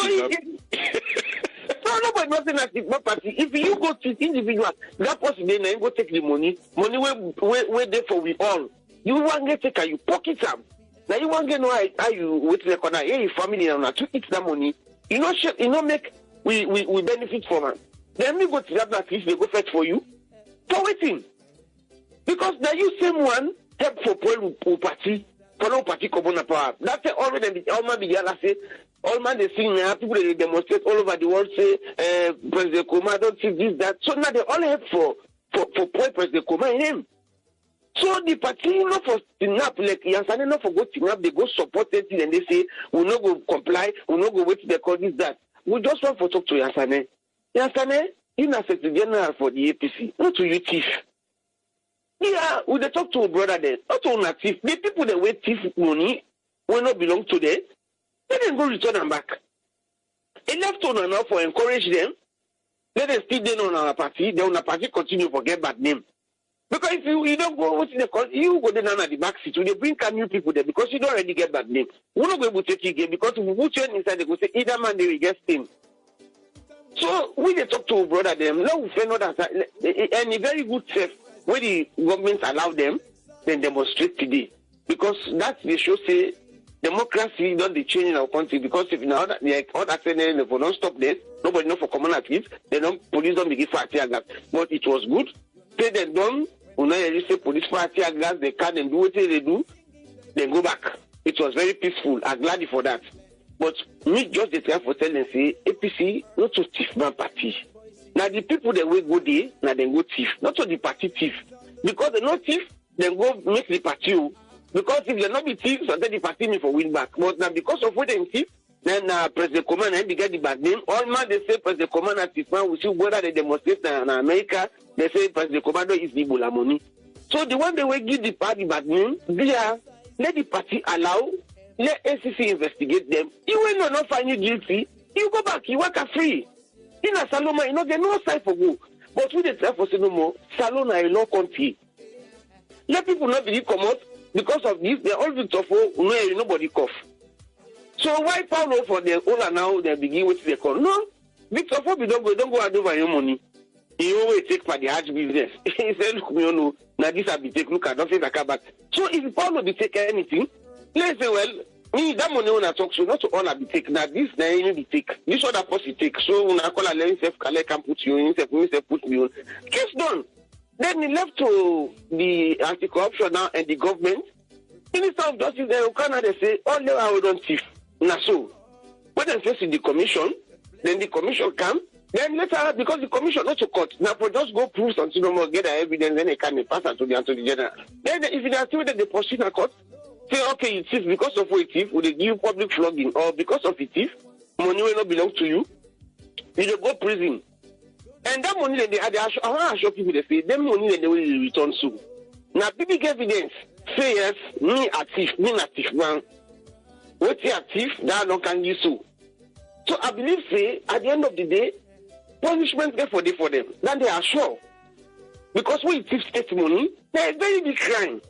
No, nobody knows that it's my party. If you go to individual, that person then go take the money where there for we all. You want to take you pocket them. Now you want to know how you wait the corner. Hey, family now to eat that money. You know, make we benefit from it. Then we go to that at least they go fetch for you. For waiting. Because now you same one help for Paul party, for no party common power. That's already all man began to say, all man they sing now, people they demonstrate all over the world say, President Koma don't see this, that. So now they all help for President Koma in him. So the party not for snap like Yansane not for go snap, they go support it and they say we'll not go comply, we'll not go wait till they call this that. We just want to talk to Yansane. Yansane, you're not Secretary General for the APC, not to you thief. Yeah, we they talk to a brother there, not to a thief. The people that wait thief money will not belong to them. Let them go return them back. It left on enough for encourage them. Let them still then on our party. Then on our party continue to forget bad name. Because if you don't go what's the call, you go down at the back seat. They bring new people there because you don't already get bad name. We're not going to take you again because if we put you inside, they go say either man they will get sting. So we they talk to a brother them. Now we find out that and a very good self where the government allow them, then demonstrate today. Because that's the show say democracy don't they change in our country because if now that the other saying if we don't stop this, nobody know for common activities, they don't police don't begin fire tear gas. But it was good. Say they don't say police fire tear gas, they can and do what they do, then go back. It was very peaceful. I'm glad for that. But me just the try for telling say APC not to thief man party. Now the people that will go there, now they go thief. Not to the party thief. Because they not thief, then go make the party. Because if they not be thief, so then the party me for win back. But now because of what they thief, then President Command and they get the bad name. All man they say President Command and thief man, we see whether they demonstrate in America, they say President Commando is the Ebola money. So the one they will give the party bad name, they are let the party allow, let ACC investigate them. You will not find you guilty. You go back, you work free. In a Saloma, you know, there's no side for go. But we try for say no more. Salona is no country. Let people not believe come out because of this. They all Victor for nobody cough. So why Paulo for the owner now they begin with the call? No, Victor for don't go and over your money. He always take for the hard business. He said, look, you know, now this have been take look at nothing like back. So if Paulo be take anything, let's say, well, me that money when I talk so not to all be take. Now this now you be take. This other person take. So when I call a let himself can put you in, himself put me on. Case done. Then he left to the anti-corruption now and the government. Minister of Justice in Canada they say, oh no, I don't thief. Now so when they face the commission, then the commission come. Then later, because the commission not to court, now for just go prove something no more, get the evidence, then they can pass it to the Attorney General. Then if they are still that they proceed in court, say okay, you thief because of what you thief, will they give you public flogging, or because of the thief, money will not belong to you, you will go prison. And that money that I want to show people they say, that money that they will return soon. Now, big evidence, say yes, me a thief, me not thief, man. What you a thief, that no can you so. So I believe, say, at the end of the day, punishment get for them. Then they are sure. Because when you thief state money, they're a very big crime.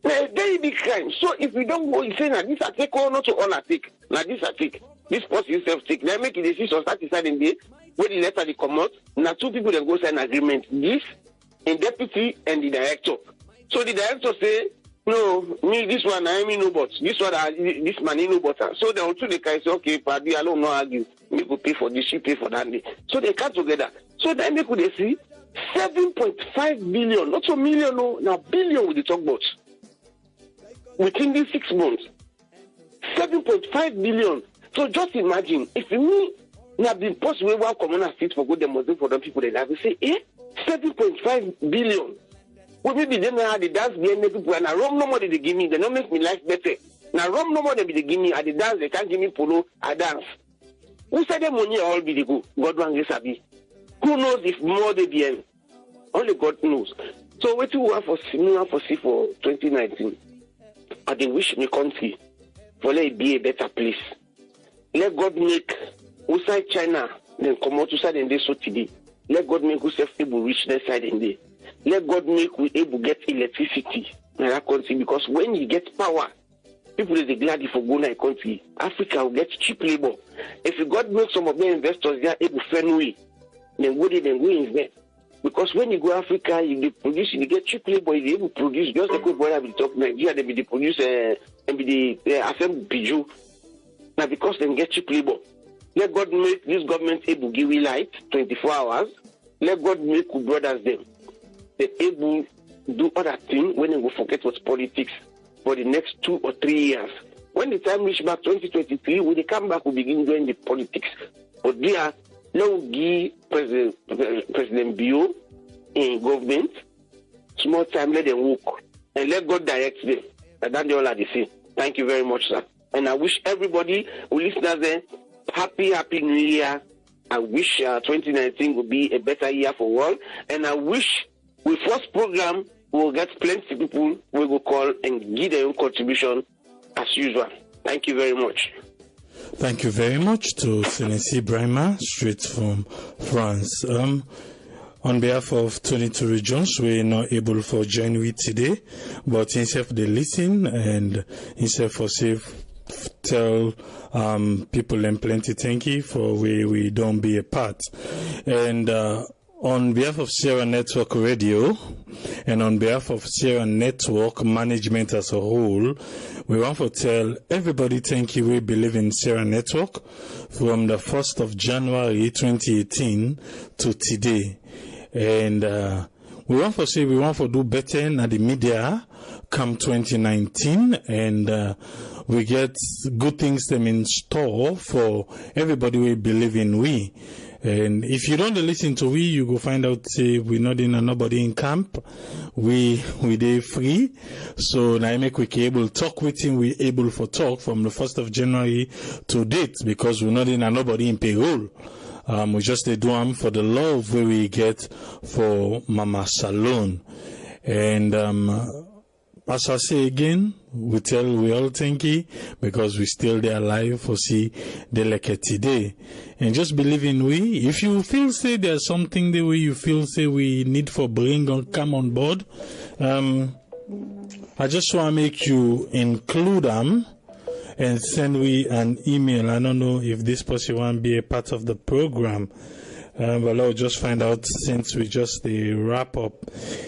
They're a very big crime. So if we don't go, you say, now this I take or not to all I take. Now this I take. This person yourself take. They make a decision, start deciding day. When the letter they come out, now two people then go sign agreement. This and deputy and the director. So the director say, no, me this one I mean no but this one this man ain't no but. So they also they can say, okay, Paddy, I don't know argue. Me go pay for this, she pay for that. So they come together. So then they could see 7.5 billion, not so million, no, now billion with the talk about. Within these 6 months, 7.5 billion. So just imagine if me now been possible one communal seat for good demonstration for the people that have to say, 7.5 billion. Well, maybe then I had the dance behind the people and I wrong no more they give me, they don't make me life better. Now wrong no more they give me at the dance, they can't give me polo, I dance. Who said the money all be the go? God one yes abi. Who knows if more they be end? Only God knows. So what you want for see for 2019? I they wish me country for let it be a better place. Let God make outside China, then come out outside and they so today. Let God make us able reach that side and they. Let God make we able get electricity in that country because when you get power, people is glad for go in country. Africa will get cheap labor. If God make some of the investors they are able to find way, then go there, then go invest. Because when you go Africa, you produce, you get cheap labor, you able to produce just like what I will talk Nigeria, they be the produce and be the assemble Piju. Now because they get cheap labor. Let God make this government able to give you light 24 hours. Let God make brothers them. They able do other things when they will forget what's politics for the next 2 or 3 years. When the time reach back 2023, when they come back, we begin doing the politics. But there, now give President Bio in government small time, let them work and let God direct them. And that's all I say. Thank you very much, sir. And I wish everybody who listens there happy New Year. I wish 2019 will be a better year for all. And I wish with first program we'll get plenty of people we will call and give their own contribution as usual. Thank you very much. Thank you very much to Excellency Brahma, straight from France. On behalf of 22 regions, we're not able to join with today, but instead they listen and instead for safe tell people and plenty thank you for we don't be a part. And on behalf of Sierra Network Radio and on behalf of Sierra Network Management as a whole, we want to tell everybody thank you. We believe in Sierra Network from the 1st of January 2018 to today. And we want to say we want to do better in the media come 2019, and we get good things them in store for everybody we believe in we. And if you don't listen to we, you go find out say we're not in a nobody in camp. We they free. So now make we able talk with him. We able for talk from the 1st of January to date because we're not in a nobody in payroll. We just do them for the love where we get for Mama Salon. And as I say again, we all thank you because we still there alive for see the like today. And just believe in we. If you feel say there's something the way you feel say we need for bring or come on board, I just want to make you include them and send we an email. I don't know if this person want to be a part of the program. But I'll just find out since we just wrap up.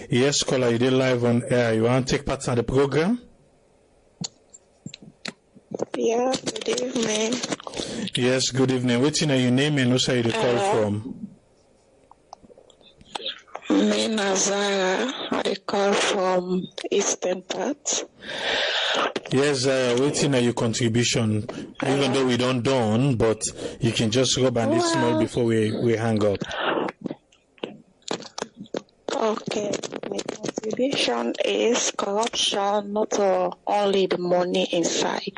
Yes, caller, you did live on air. You want to take part in the program? Yeah, good evening. Yes, good evening. What's your name and who's you call from? Me, Nazara. I call from Eastern part. Yes, waiting on your contribution, even though we don't done, but you can just rub and it's small before we hang up. Okay, my contribution is corruption, not only the money inside.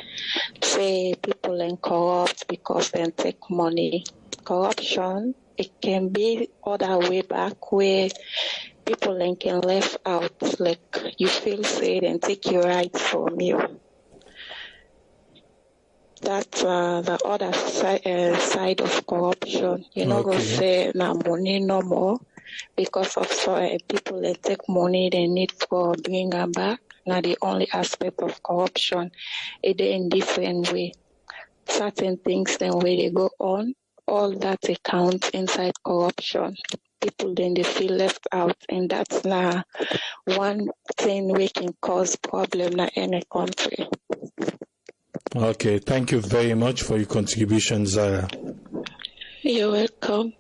Say people and corrupt because they take money. Corruption, it can be other way back where people then can left out, like you feel sad and take your rights from you. That's the other side of corruption. You know, go say now money no more because of people that take money they need for bring them back. Now the only aspect of corruption, it in different way. Certain things then where they go on, all that accounts inside corruption. People then they feel left out, and that's not one thing we can cause problem in any country. Okay, thank you very much for your contribution, Zara. You're welcome.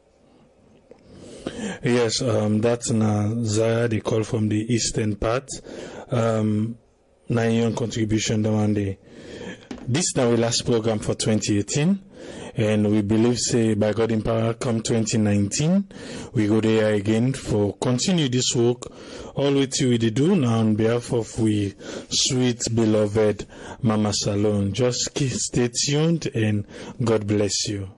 Yes, that's Zara, they call from the eastern part. 9 year contribution the one day. This is our last program for 2018. And we believe, say, by God in power, come 2019, we go there again for continue this work. All we do now on behalf of we sweet beloved Mama Salon. Just stay tuned and God bless you.